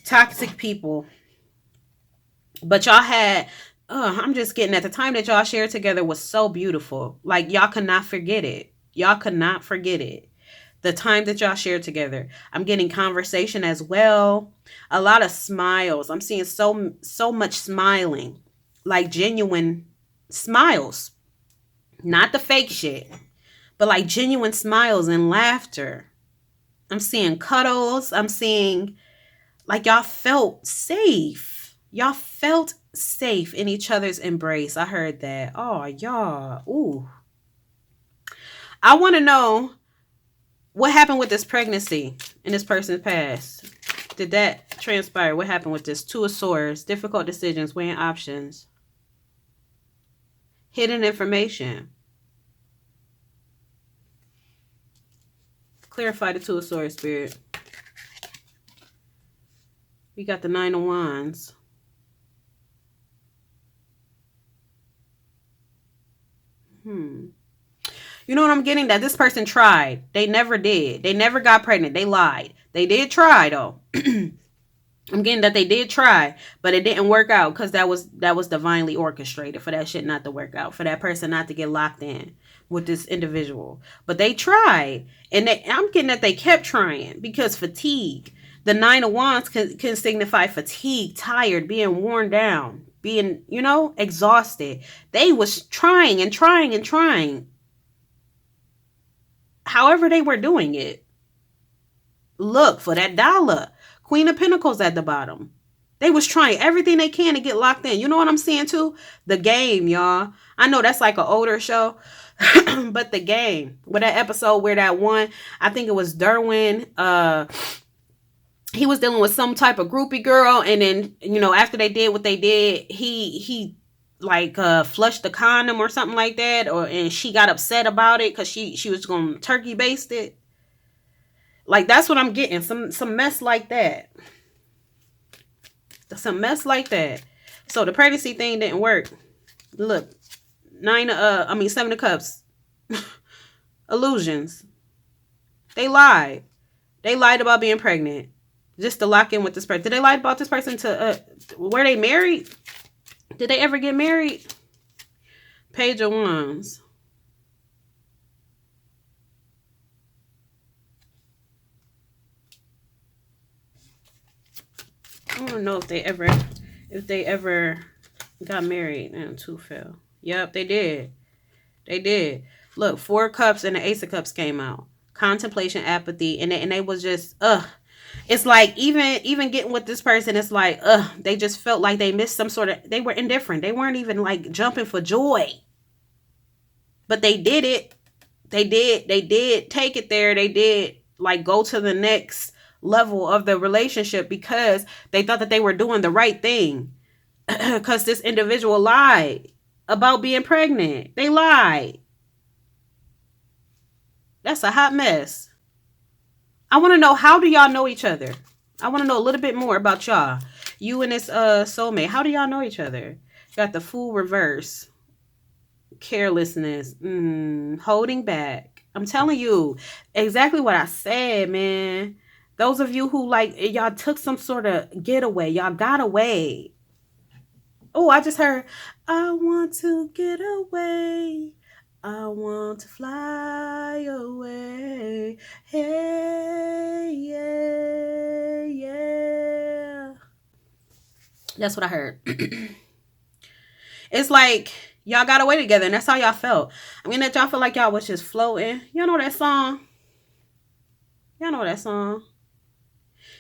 toxic people. But y'all had, I'm just getting at the time that y'all shared together was so beautiful. Like, y'all could not forget it. Y'all could not forget it. The time that y'all shared together. I'm getting conversation as well. A lot of smiles. I'm seeing so much smiling. Like genuine smiles. Not the fake shit. But like genuine smiles and laughter. I'm seeing cuddles. I'm seeing like y'all felt safe. Y'all felt safe in each other's embrace. I heard that. Oh, y'all. Ooh. I want to know what happened with this pregnancy in this person's past. Did that transpire? What happened with this? 2 of Swords. Difficult decisions. Weighing options. Hidden information. Clarify the 2 of Swords, Spirit. We got the 9 of Wands. You know what I'm getting? That this person tried. They never did. They never got pregnant. They lied. They did try though. I'm getting that they did try, but it didn't work out because that was divinely orchestrated for that shit not to work out, for that person not to get locked in with this individual. But they tried, and I'm getting that they kept trying because fatigue. The 9 of Wands can signify fatigue, tired, being worn down, being, exhausted. They was trying and trying and trying. However they were doing it. Look for that dollar. Queen of Pentacles at the bottom. They was trying everything they can to get locked in. You know what I'm saying too? The Game, y'all. I know that's like an older show. But The Game. With that episode where that one, I think it was Derwin, he was dealing with some type of groupie girl, and then, you know, after they did what they did, he like flushed the condom or something like that, and she got upset about it because she was gonna turkey baste it. Like, that's what I'm getting. Some mess like that. Some mess like that. So the pregnancy thing didn't work. Look, Seven of Cups. Illusions. They lied. They lied about being pregnant just to lock in with this person. Did they lie about this person to were they married? Did they ever get married? Page of Wands. I don't know if they ever got married. And two fell. Yep, they did. They did. Look, 4 of Cups and the Ace of Cups came out. Contemplation, apathy, and they was just It's like even getting with this person, it's like they just felt like they missed some sort of. They were indifferent. They weren't even like jumping for joy. But they did it. They did take it there. They did like go to the next level of the relationship because they thought that they were doing the right thing. Because this individual lied about being pregnant. They lied. That's a hot mess. I want to know, how do y'all know each other? I want to know a little bit more about y'all. You and this soulmate. How do y'all know each other? Got the Fool reverse. Carelessness. Holding back. I'm telling you exactly what I said, man. Those of you who like, y'all took some sort of getaway. Y'all got away. Oh, I just heard, I want to get away. I want to fly away. Hey, yeah, yeah. That's what I heard. It's like y'all got away together, and that's how y'all felt. I mean, that y'all feel like y'all was just floating. Y'all know that song? Y'all know that song?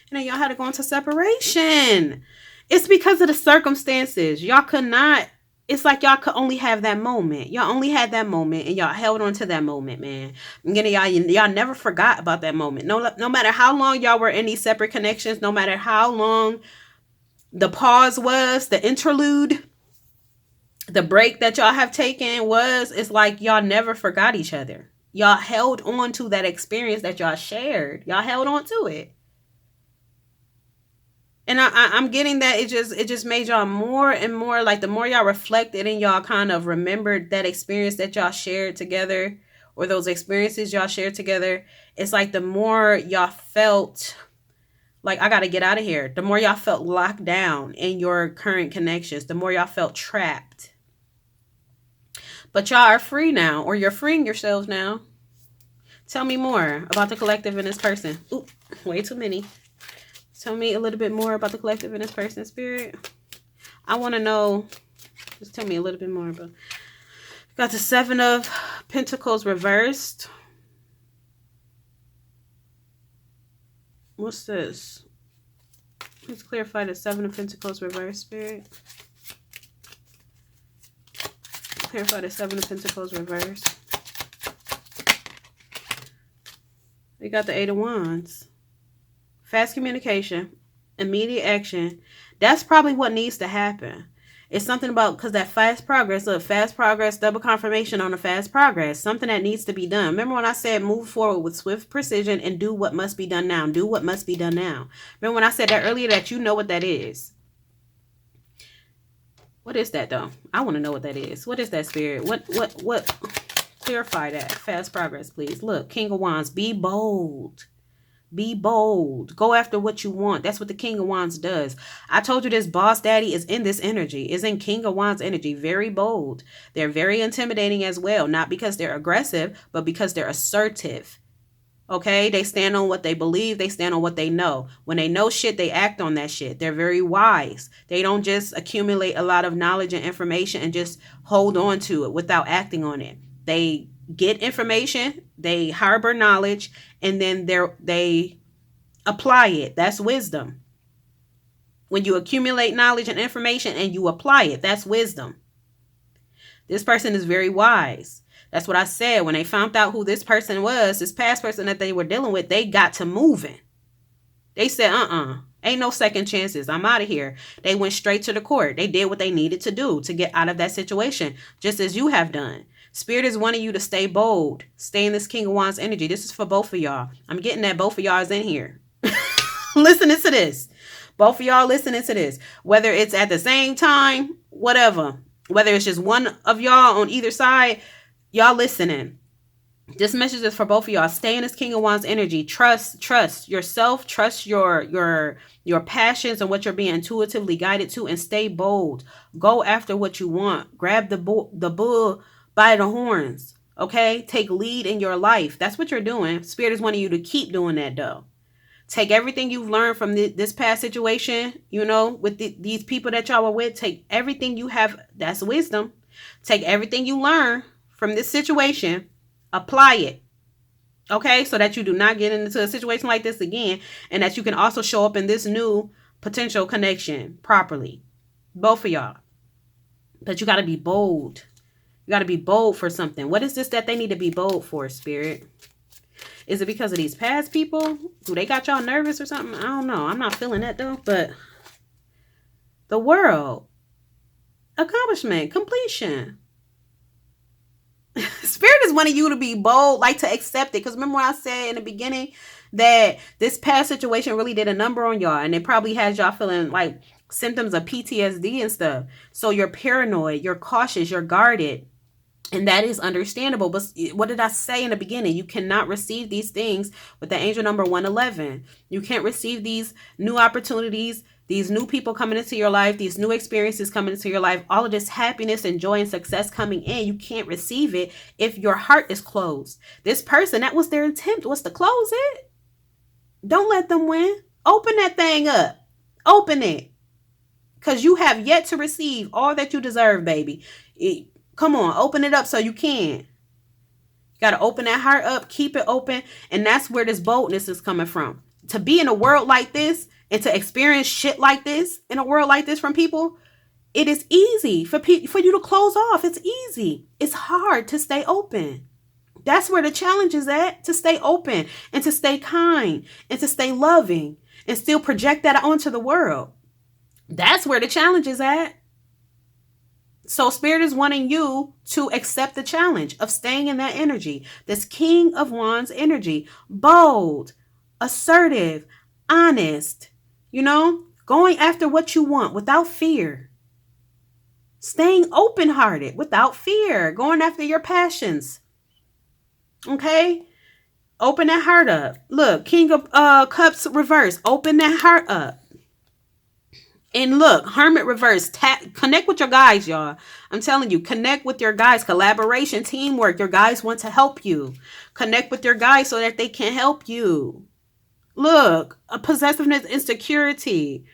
And then y'all had to go into separation. It's because of the circumstances. Y'all could not. It's like y'all could only have that moment. Y'all only had that moment, and y'all held on to that moment, man. Y'all never forgot about that moment. No matter how long y'all were in these separate connections, no matter how long the pause was, the interlude, the break that y'all have taken was, it's like y'all never forgot each other. Y'all held on to that experience that y'all shared. Y'all held on to it. And I'm getting that it just made y'all more and more, like the more y'all reflected and y'all kind of remembered that experience that y'all shared together, or those experiences y'all shared together, it's like the more y'all felt like, I got to get out of here. The more y'all felt locked down in your current connections, the more y'all felt trapped. But y'all are free now, or you're freeing yourselves now. Tell me more about the collective in this person. Ooh, way too many. Tell me a little bit more about the collective in this person, Spirit. I want to know. Just tell me a little bit more about. Got the 7 of Pentacles reversed. What's this? Please clarify the 7 of Pentacles reversed, Spirit. Clarify the 7 of Pentacles reversed. We got the 8 of Wands. Fast communication, immediate action. That's probably what needs to happen. It's something about, because that fast progress, look, fast progress, double confirmation on the fast progress. Something that needs to be done. Remember when I said move forward with swift precision and do what must be done now. Do what must be done now. Remember when I said that earlier, that you know what that is. What is that though? I want to know what that is. What is that, Spirit? What? Clarify that. Fast progress, please. Look, King of Wands, be bold. Be bold. Go after what you want. That's what the King of Wands does. I told you this boss daddy is in this energy, is in King of Wands energy. Very bold. They're very intimidating as well. Not because they're aggressive, but because they're assertive. Okay? They stand on what they believe. They stand on what they know. When they know shit, they act on that shit. They're very wise. They don't just accumulate a lot of knowledge and information and just hold on to it without acting on it. They get information, they harbor knowledge, and then they apply it. That's wisdom. When you accumulate knowledge and information and you apply it, that's wisdom. This person is very wise. That's what I said. When they found out who this person was, this past person that they were dealing with, they got to moving. They said, ain't no second chances. I'm out of here. They went straight to the court. They did what they needed to do to get out of that situation, just as you have done. Spirit is wanting you to stay bold. Stay in this King of Wands energy. This is for both of y'all. I'm getting that both of y'all is in here. Listening to this. Both of y'all listening to this. Whether it's at the same time, whatever. Whether it's just one of y'all on either side, y'all listening. This message is for both of y'all. Stay in this King of Wands energy. Trust yourself. Trust your passions and what you're being intuitively guided to, and stay bold. Go after what you want. Grab the bull by the horns. Okay? Take lead in your life. That's what you're doing. Spirit is wanting you to keep doing that, though. Take everything you've learned from this past situation, with these people that y'all were with. Take everything you have. That's wisdom. Take everything you learn from this situation. Apply it. Okay? So that you do not get into a situation like this again. And that you can also show up in this new potential connection properly. Both of y'all. But you got to be bold. You got to be bold for something. What is this that they need to be bold for, Spirit? Is it because of these past people? Do they got y'all nervous or something? I don't know. I'm not feeling that though. But the world. Accomplishment. Completion. Spirit is wanting you to be bold, like to accept it. Because remember when I said in the beginning that this past situation really did a number on y'all. And it probably has y'all feeling like symptoms of PTSD and stuff. So you're paranoid. You're cautious. You're guarded. And that is understandable. But what did I say in the beginning? You cannot receive these things with the angel number 111. You can't receive these new opportunities, these new people coming into your life, these new experiences coming into your life, all of this happiness and joy and success coming in. You can't receive it if your heart is closed. This person, that was their attempt, was to close it. Don't let them win. Open that thing up. Open it. Because you have yet to receive all that you deserve, baby. Come on, open it up so you can. You got to open that heart up, keep it open. And that's where this boldness is coming from. To be in a world like this and to experience shit like this in a world like this from people, it is easy for you to close off. It's easy. It's hard to stay open. That's where the challenge is at, to stay open and to stay kind and to stay loving and still project that onto the world. That's where the challenge is at. So Spirit is wanting you to accept the challenge of staying in that energy. This King of Wands energy. Bold, assertive, honest. Going after what you want without fear. Staying open-hearted without fear. Going after your passions. Okay? Open that heart up. Look, King of Cups reverse. Open that heart up. And look, Hermit reverse. Connect with your guys, y'all. I'm telling you, connect with your guys. Collaboration, teamwork. Your guys want to help you. Connect with your guys so that they can help you. Look, a possessiveness, insecurity.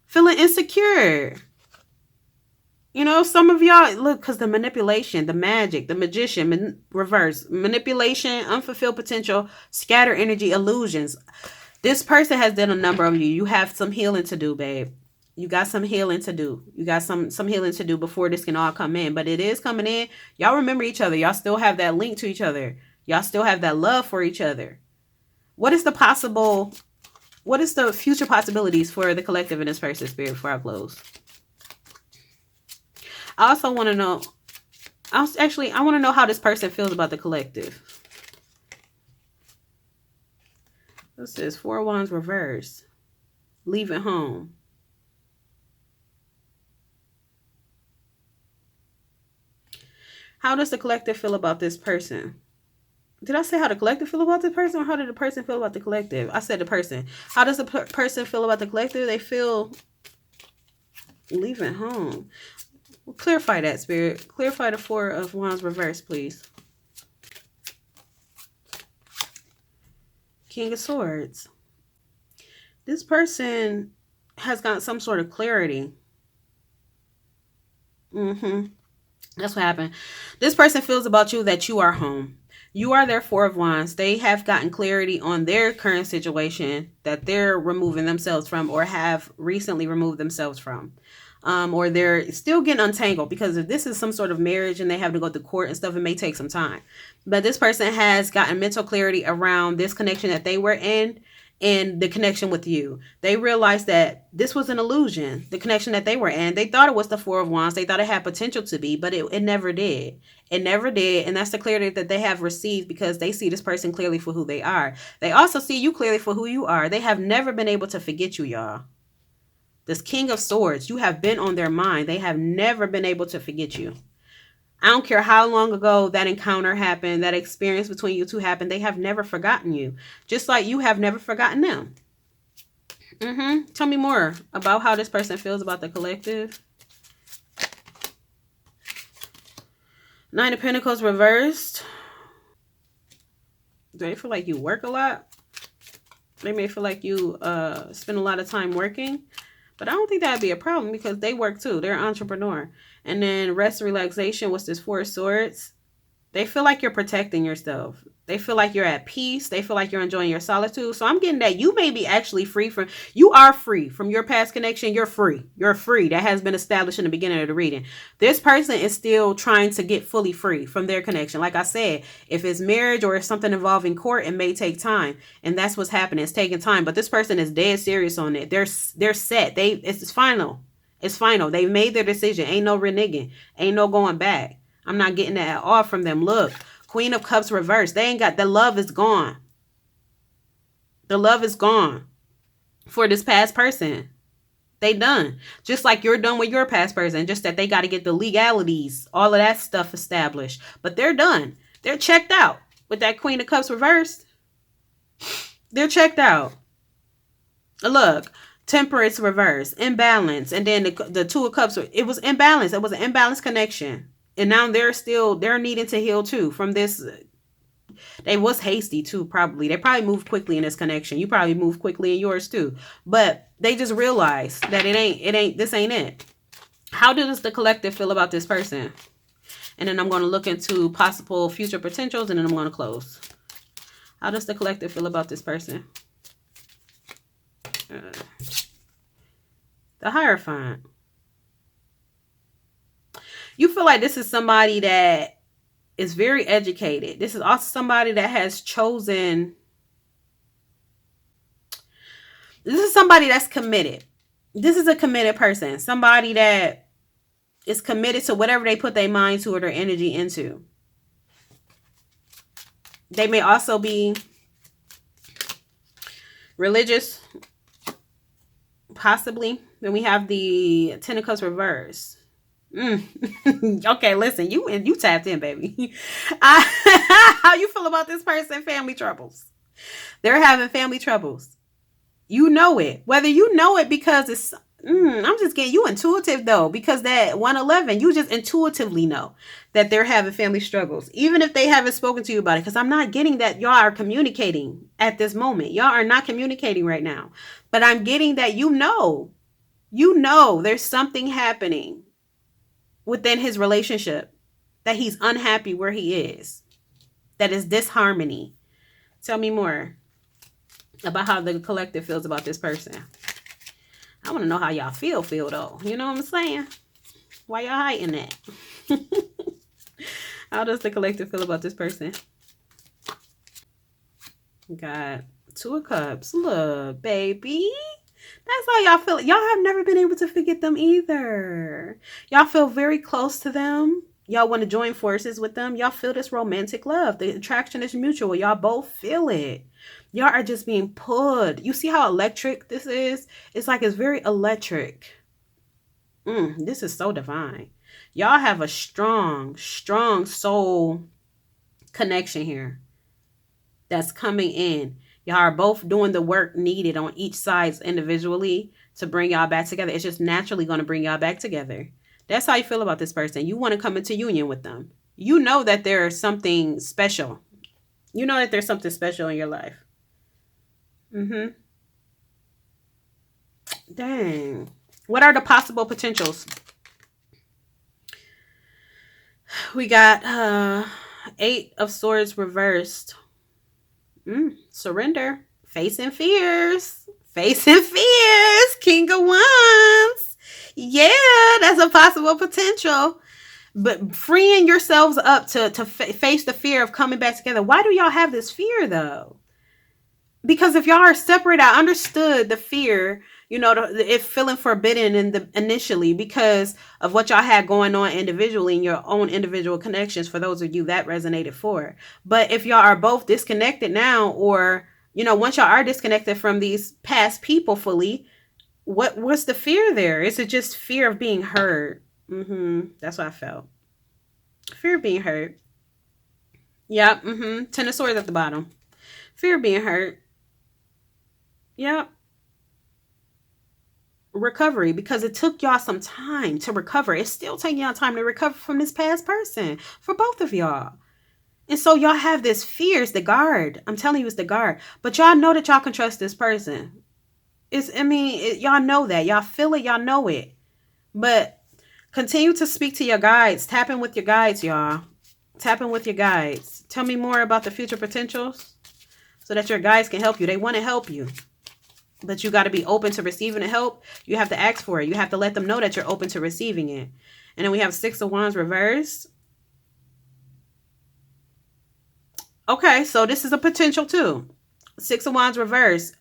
Feeling insecure. Some of y'all, look, because the manipulation, the magic, the magician, reverse. Manipulation, unfulfilled potential, scatter energy, illusions. This person has done a number of you. You have some healing to do, babe. You got some healing to do. You got some healing to do before this can all come in. But it is coming in. Y'all remember each other. Y'all still have that link to each other. Y'all still have that love for each other. What is the future possibilities for the collective in this person's Spirit before I close? I also want to know, I want to know how this person feels about the collective. This is 4 of Wands reverse. Leaving home. How does the collective feel about this person? Did I say how the collective feel about this person, or how did the person feel about the collective? I said the person. How does the person feel about the collective? They feel leaving home. Well, clarify that, Spirit. Clarify the 4 of Wands reverse, please. King of Swords. This person has got some sort of clarity. That's what happened. This person feels about you that you are home. You are their 4 of Wands. They have gotten clarity on their current situation that they're removing themselves from, or have recently removed themselves from. Or they're still getting untangled, because if this is some sort of marriage and they have to go to court and stuff, it may take some time. But this person has gotten mental clarity around this connection that they were in, in the connection with you. They realized that this was an illusion, the connection that they were in. They thought it was the Four of Wands. They thought it had potential to be, but it never did. It never did. And that's the clarity that they have received because they see this person clearly for who they are. They also see you clearly for who you are. They have never been able to forget you, y'all. This King of Swords, you have been on their mind. They have never been able to forget you. I don't care how long ago that encounter happened, that experience between you two happened. They have never forgotten you. Just like you have never forgotten them. Tell me more about how this person feels about the collective. Nine of Pentacles reversed. Do they feel like you work a lot? They may feel like you spend a lot of time working. But I don't think that would be a problem because they work too. They're an entrepreneur. And then rest and relaxation was this Four of Swords. They feel like you're protecting yourself. They feel like you're at peace. They feel like you're enjoying your solitude. So I'm getting that you may be actually free from, you are free from your past connection. You're free. You're free. That has been established in the beginning of the reading. This person is still trying to get fully free from their connection. Like I said, if it's marriage or it's something involving court, it may take time. And that's what's happening. It's taking time. But this person is dead serious on it. They're set. It's final. It's final. They made their decision. Ain't no reneging. Ain't no going back. I'm not getting that at all from them. Look, Queen of Cups reversed. They ain't got, the love is gone. The love is gone for this past person. They done. Just like you're done with your past person. Just that they got to get the legalities, all of that stuff established. But they're done. They're checked out with that Queen of Cups reversed. They're checked out. Look. Temperance reverse, imbalance, and then the Two of Cups, it was imbalance. It was an imbalanced connection. And now they're needing to heal too from this. They was hasty too, probably. They probably moved quickly in this connection. You probably moved quickly in yours too. But they just realized that this ain't it. How does the collective feel about this person? And then I'm going to look into possible future potentials and then I'm going to close. How does the collective feel about this person? The Hierophant. You feel like this is somebody that is very educated. This is also somebody that has chosen. This is somebody that's committed. This is a committed person. Somebody that is committed to whatever they put their mind to or their energy into. They may also be religious. Possibly. Then we have the Ten of Cups reverse. Okay, listen, you tapped in, baby. How you feel about this person? Family troubles. They're having family troubles. You know it. Whether you know it because it's I'm just getting you intuitive though, because that 111, you just intuitively know that they're having family struggles, even if they haven't spoken to you about it. Because I'm not getting that y'all are communicating at this moment. Y'all are not communicating right now, but I'm getting that you know there's something happening within his relationship, that he's unhappy where he is, that is disharmony. Tell me more about how the collective feels about this person. I want to know how y'all feel though. You know what I'm saying? Why y'all hiding that? How does the collective feel about this person? Got Two of Cups. Look, baby. That's how y'all feel. Y'all have never been able to forget them either. Y'all feel very close to them. Y'all want to join forces with them. Y'all feel this romantic love. The attraction is mutual. Y'all both feel it. Y'all are just being pulled. You see how electric this is? It's like it's very electric. This is so divine. Y'all have a strong, strong soul connection here that's coming in. Y'all are both doing the work needed on each side individually to bring y'all back together. It's just naturally going to bring y'all back together. That's how you feel about this person. You want to come into union with them. You know that there's something special. You know that there's something special in your life. Dang. What are the possible potentials? We got Eight of Swords reversed. Surrender. Facing fears. Facing fears. King of Wands. Yeah, that's a possible potential. But freeing yourselves up to face the fear of coming back together. Why do y'all have this fear though? Because if y'all are separate, I understood the fear, it feeling forbidden in the initially because of what y'all had going on individually in your own individual connections. For those of you that resonated for, but if y'all are both disconnected now, or once y'all are disconnected from these past people fully, what's the fear there? Is it just fear of being hurt? That's what I felt. Fear of being hurt. Yep. Ten of Swords at the bottom. Fear of being hurt. Yep. Recovery, because it took y'all some time to recover. It's still taking y'all time to recover from this past person for both of y'all. And so y'all have this fear. It's the guard. I'm telling you, it's the guard. But y'all know that y'all can trust this person. Y'all know that. Y'all feel it. Y'all know it. But continue to speak to your guides. Tap in with your guides, y'all. Tap in with your guides. Tell me more about the future potentials so that your guides can help you. They want to help you. But you got to be open to receiving the help. You have to ask for it. You have to let them know that you're open to receiving it. And then we have Six of Wands reversed. Okay, so this is a potential too. Six of Wands reversed.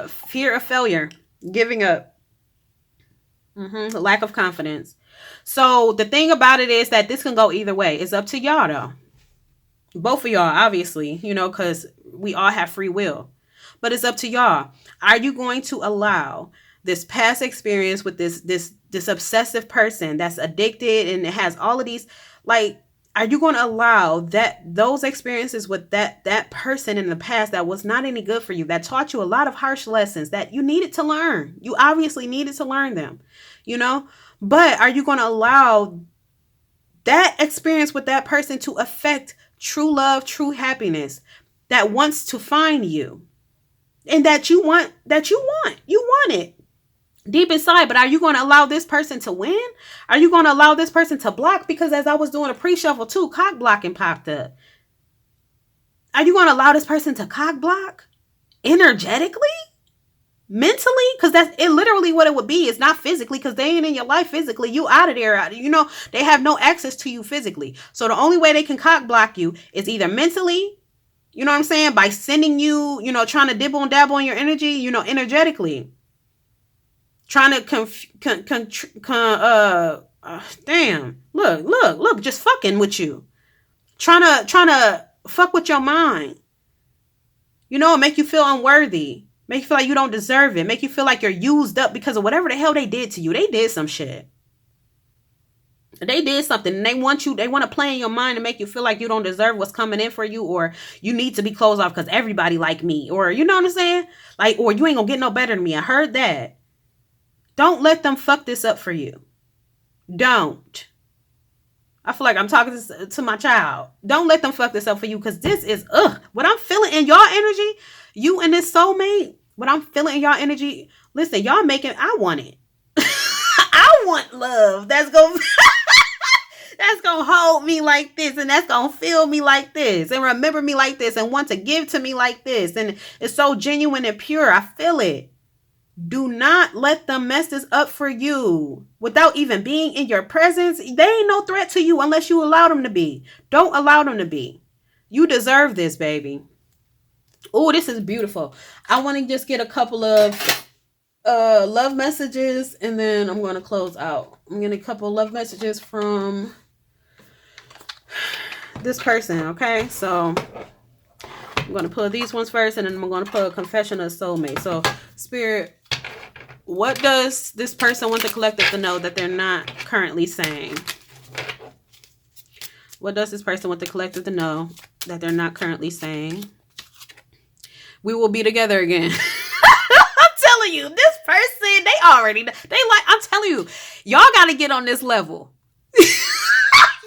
Fear of failure. Giving up. Lack of confidence. So the thing about it is that this can go either way. It's up to y'all though. Both of y'all, obviously, because we all have free will. But it's up to y'all. Are you going to allow this past experience with this obsessive person that's addicted and it has all of these, are you going to allow those experiences with that person in the past that was not any good for you, that taught you a lot of harsh lessons that you needed to learn? You obviously needed to learn them, but are you going to allow that experience with that person to affect true love, true happiness that wants to find you? And that you want it deep inside. But are you going to allow this person to win? Are you going to allow this person to block? Because as I was doing a pre-shuffle too, cock blocking popped up. Are you going to allow this person to cock block energetically, mentally? Because that's it. Literally what it would be. It's not physically, because they ain't in your life physically. You out of there. They have no access to you physically. So the only way they can cock block you is either mentally, you know what I'm saying? By sending you, trying to dibble and dabble on your energy, energetically. Trying to look, just fucking with you. Trying to fuck with your mind. Make you feel unworthy. Make you feel like you don't deserve it. Make you feel like you're used up because of whatever the hell they did to you. They did some shit. They did something and they want to play in your mind and make you feel like you don't deserve what's coming in for you, or you need to be closed off because everybody like me, or you know what I'm saying? Or you ain't gonna get no better than me. I heard that. Don't let them fuck this up for you. Don't. I feel like I'm talking to my child. Don't let them fuck this up for you, because this is, what I'm feeling in y'all energy, you and this soulmate, what I'm feeling in y'all energy, listen, y'all making, I want it. I want love. That's going to hold me like this, and that's going to feel me like this, and remember me like this, and want to give to me like this. And it's so genuine and pure. I feel it. Do not let them mess this up for you without even being in your presence. They ain't no threat to you unless you allow them to be. Don't allow them to be. You deserve this, baby. Oh, this is beautiful. I want to just get a couple of love messages, and then I'm going to close out. I'm getting a couple of love messages from this person, okay? So I'm going to pull these ones first, and then I'm going to pull a confession of soulmate. So, Spirit, what does this person want the collective to know that they're not currently saying? What does this person want the collective to know that they're not currently saying? We will be together again. I'm telling you, this person, I'm telling you, y'all got to get on this level.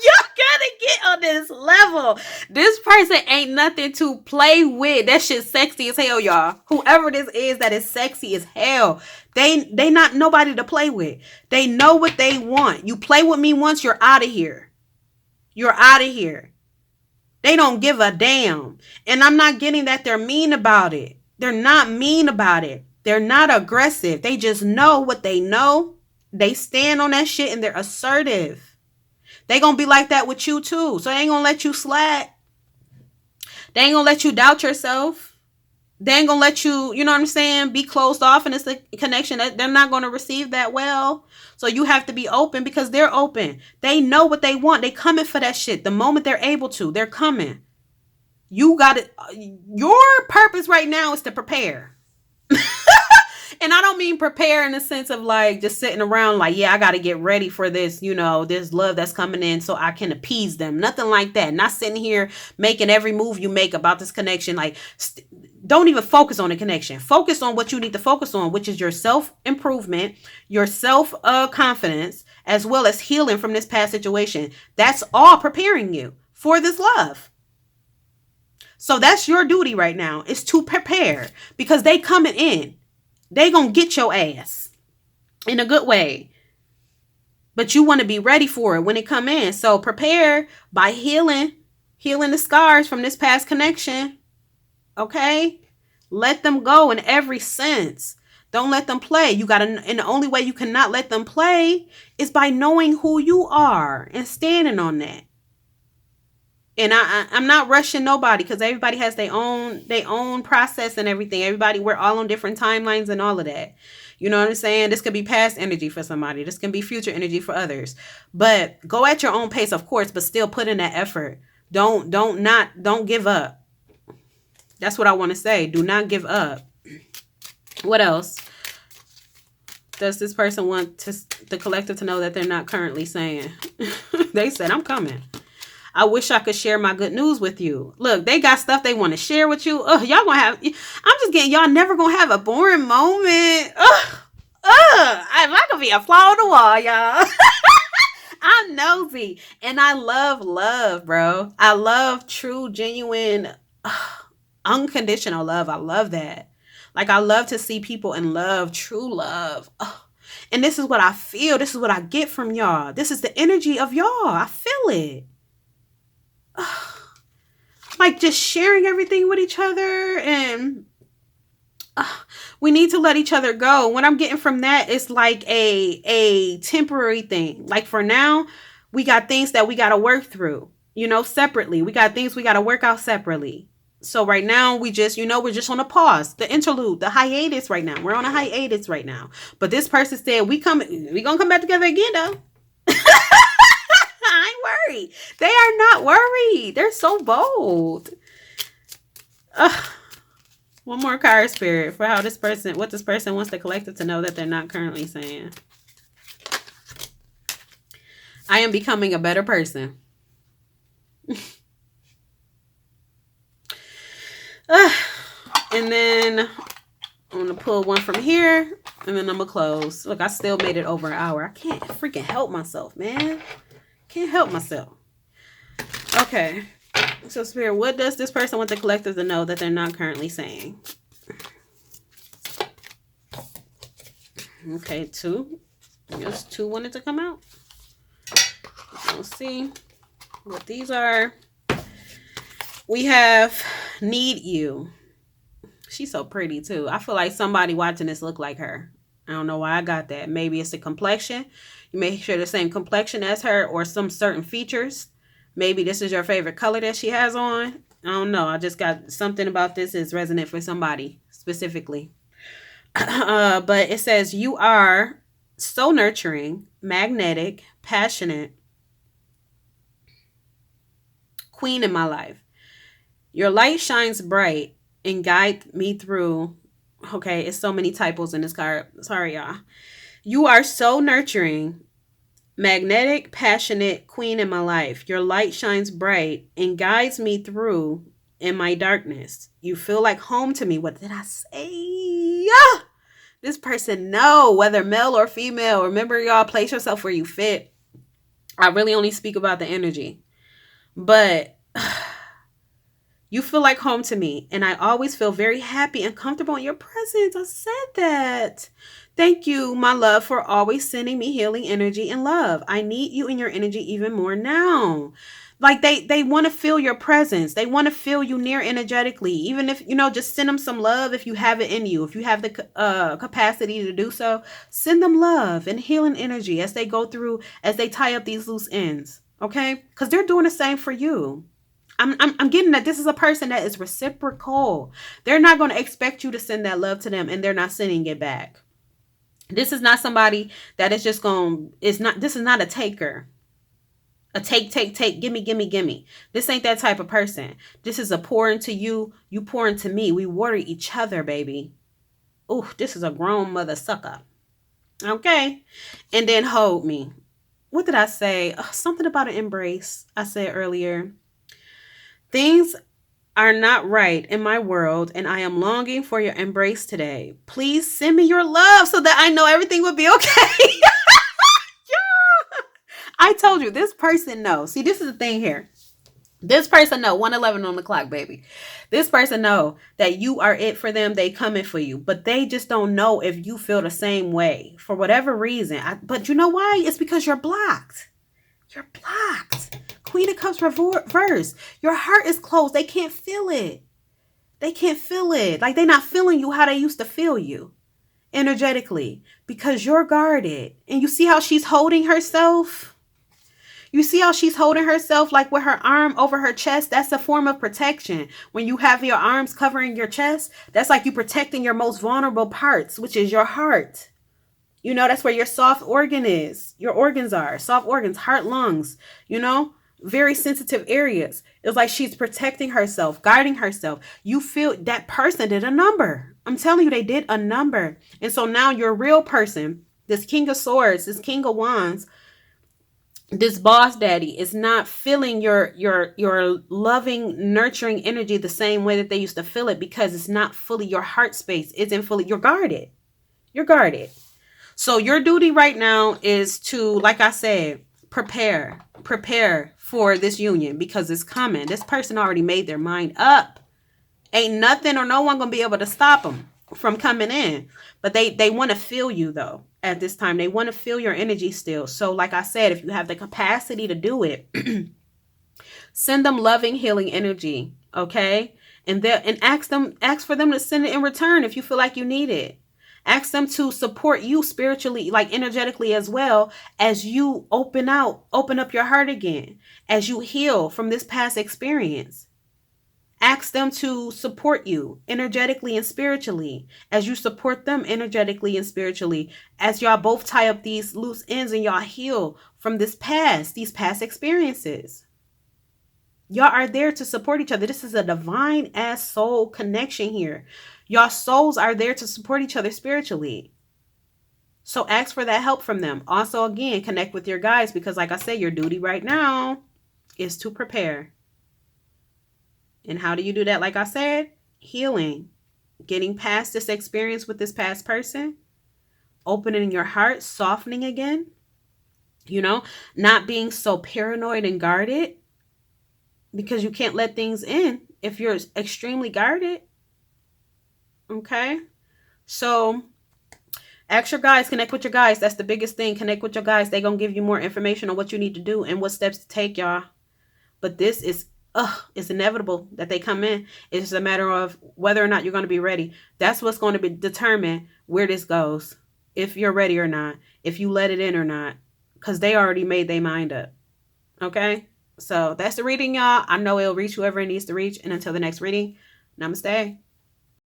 Y'all gotta get on this level. This person ain't nothing to play with. That shit sexy as hell, y'all. Whoever this is that is sexy as hell. They not nobody to play with. They know what they want. You play with me once, you're out of here. You're out of here. They don't give a damn. And I'm not getting that they're mean about it. They're not mean about it. They're not aggressive. They just know what they know. They stand on that shit and they're assertive. They gonna be like that with you too. So they ain't gonna let you slack. They ain't gonna let you doubt yourself. They ain't gonna let you, you know what I'm saying, be closed off, and it's a connection that they're not gonna receive that well. So you have to be open because they're open. They know what they want. They coming for that shit. The moment they're able to, they're coming. You got it. Your purpose right now is to prepare. And I don't mean prepare in the sense of like just sitting around like, yeah, I got to get ready for this, this love that's coming in so I can appease them. Nothing like that. Not sitting here making every move you make about this connection. Like, don't even focus on the connection. Focus on what you need to focus on, which is your self-improvement, your self-confidence, as well as healing from this past situation. That's all preparing you for this love. So that's your duty right now, is to prepare, because they coming in. They gonna get your ass in a good way. But you want to be ready for it when it come in. So prepare by healing the scars from this past connection. Okay? Let them go in every sense. Don't let them play. You gotta, and the only way you cannot let them play is by knowing who you are and standing on that. And I'm not rushing nobody, because everybody has their own process and everything. We're all on different timelines and all of that. You know what I'm saying? This could be past energy for somebody. This can be future energy for others. But go at your own pace, of course, but still put in that effort. Don't give up. That's what I want to say. Do not give up. What else does this person want the collective to know that they're not currently saying? They said, I'm coming. I wish I could share my good news with you. Look, they got stuff they want to share with you. Y'all gonna have, I'm just getting, y'all never gonna have a boring moment. I could be a fly on the wall, y'all. I'm nosy. And I love love, bro. I love true, genuine, unconditional love. I love that. Like, I love to see people in love, true love. And this is what I feel. This is what I get from y'all. This is the energy of y'all. I feel it. Like, just sharing everything with each other, and we need to let each other go. What I'm getting from that is like a temporary thing. Like, for now, we got things that we got to work through, separately. We got things we got to work out separately. So right now we just, we're just on a pause, the interlude, the hiatus right now. We're on a hiatus right now. But this person said, we gonna come back together again though. I ain't worried. They are not worried. They're so bold. One more card, Spirit, for what this person wants the collective to know that they're not currently saying. I am becoming a better person. And then I'm going to pull one from here, and then I'm going to close. Look, I still made it over an hour. I can't freaking help myself, man. Can't help myself. Okay. So, Spirit, what does this person want the collective to know that they're not currently saying? Okay, 2. I guess 2 wanted to come out. Let's see what these are. We have need you. She's so pretty too. I feel like somebody watching this look like her. I don't know why I got that. Maybe it's the complexion. You make sure the same complexion as her, or some certain features. Maybe this is your favorite color that she has on. I don't know. I just got something about this is resonant for somebody specifically. But it says, you are so nurturing, magnetic, passionate, queen in my life. Your light shines bright and guide me through. Okay, it's so many typos in this card. Sorry, y'all. You are so nurturing, magnetic, passionate, queen in my life. Your light shines bright and guides me through in my darkness. You feel like home to me. What did I say? This person know, whether male or female. Remember, y'all, place yourself where you fit. I really only speak about the energy. But you feel like home to me, and I always feel very happy and comfortable in your presence. I said that. Thank you, my love, for always sending me healing energy and love. I need you and your energy even more now. Like, they want to feel your presence. They want to feel you near energetically. Even if, just send them some love if you have it in you. If you have the capacity to do so, send them love and healing energy as they go through, as they tie up these loose ends. Okay? Because they're doing the same for you. I'm getting that this is a person that is reciprocal. They're not going to expect you to send that love to them, and they're not sending it back. This is not somebody that is just going, it's not, this is not a taker. A take, gimme, gimme, gimme. This ain't that type of person. This is a pour into you, you pour into me. We water each other, baby. Ooh, this is a grown mother sucker. Okay. And then hold me. What did I say? Something about an embrace. I said earlier. Things are not right in my world, and I am longing for your embrace today. Please send me your love so that I know everything will be okay. Yeah. I told you, this person knows. See, this is the thing here. This person know 111 on the clock, baby. This person know that you are it for them. They coming for you, but they just don't know if you feel the same way for whatever reason. But you know why? It's because you're blocked. You're blocked. Queen of Cups reverse. Your heart is closed. They can't feel it. They can't feel it. Like they're not feeling you how they used to feel you energetically because you're guarded. And you see how she's holding herself? You see how she's holding herself like with her arm over her chest? That's a form of protection. When you have your arms covering your chest, that's like you protecting your most vulnerable parts, which is your heart. You know, that's where your soft organ is. Your organs are soft organs, heart, lungs, you know, very sensitive areas. It's like she's protecting herself, guarding herself. You feel that person did a number. I'm telling you, they did a number. And so now your real person, this King of Swords, this King of Wands, this boss daddy is not feeling your loving, nurturing energy the same way that they used to feel it because it's not fully your heart space. Isn't fully, you're guarded. You're guarded. So your duty right now is to, like I said, prepare for this union because it's coming. This person already made their mind up. Ain't nothing or no one gonna be able to stop them from coming in. But they want to feel you though at this time. They want to feel your energy still. So like I said, if you have the capacity to do it, send them loving, healing energy. Okay. And ask for them to send it in return if you feel like you need it. Ask them to support you spiritually, like energetically as well, as you open up your heart again, as you heal from this past experience. Ask them to support you energetically and spiritually, as you support them energetically and spiritually, as y'all both tie up these loose ends and y'all heal from these past experiences. Y'all are there to support each other. This is a divine ass soul connection here. Y'all souls are there to support each other spiritually. So ask for that help from them. Also, again, connect with your guides because like I said, your duty right now is to prepare. And how do you do that? Like I said, healing, getting past this experience with this past person, opening your heart, softening again, you know, not being so paranoid and guarded because you can't let things in if you're extremely guarded. Okay. So ask your guides, connect with your guides. That's the biggest thing. Connect with your guides. They're going to give you more information on what you need to do and what steps to take, y'all. But this is, it's inevitable that they come in. It's just a matter of whether or not you're going to be ready. That's what's going to determine where this goes. If you're ready or not. If you let it in or not. Because they already made their mind up. Okay? So that's the reading, y'all. I know it'll reach whoever it needs to reach. And until the next reading, namaste.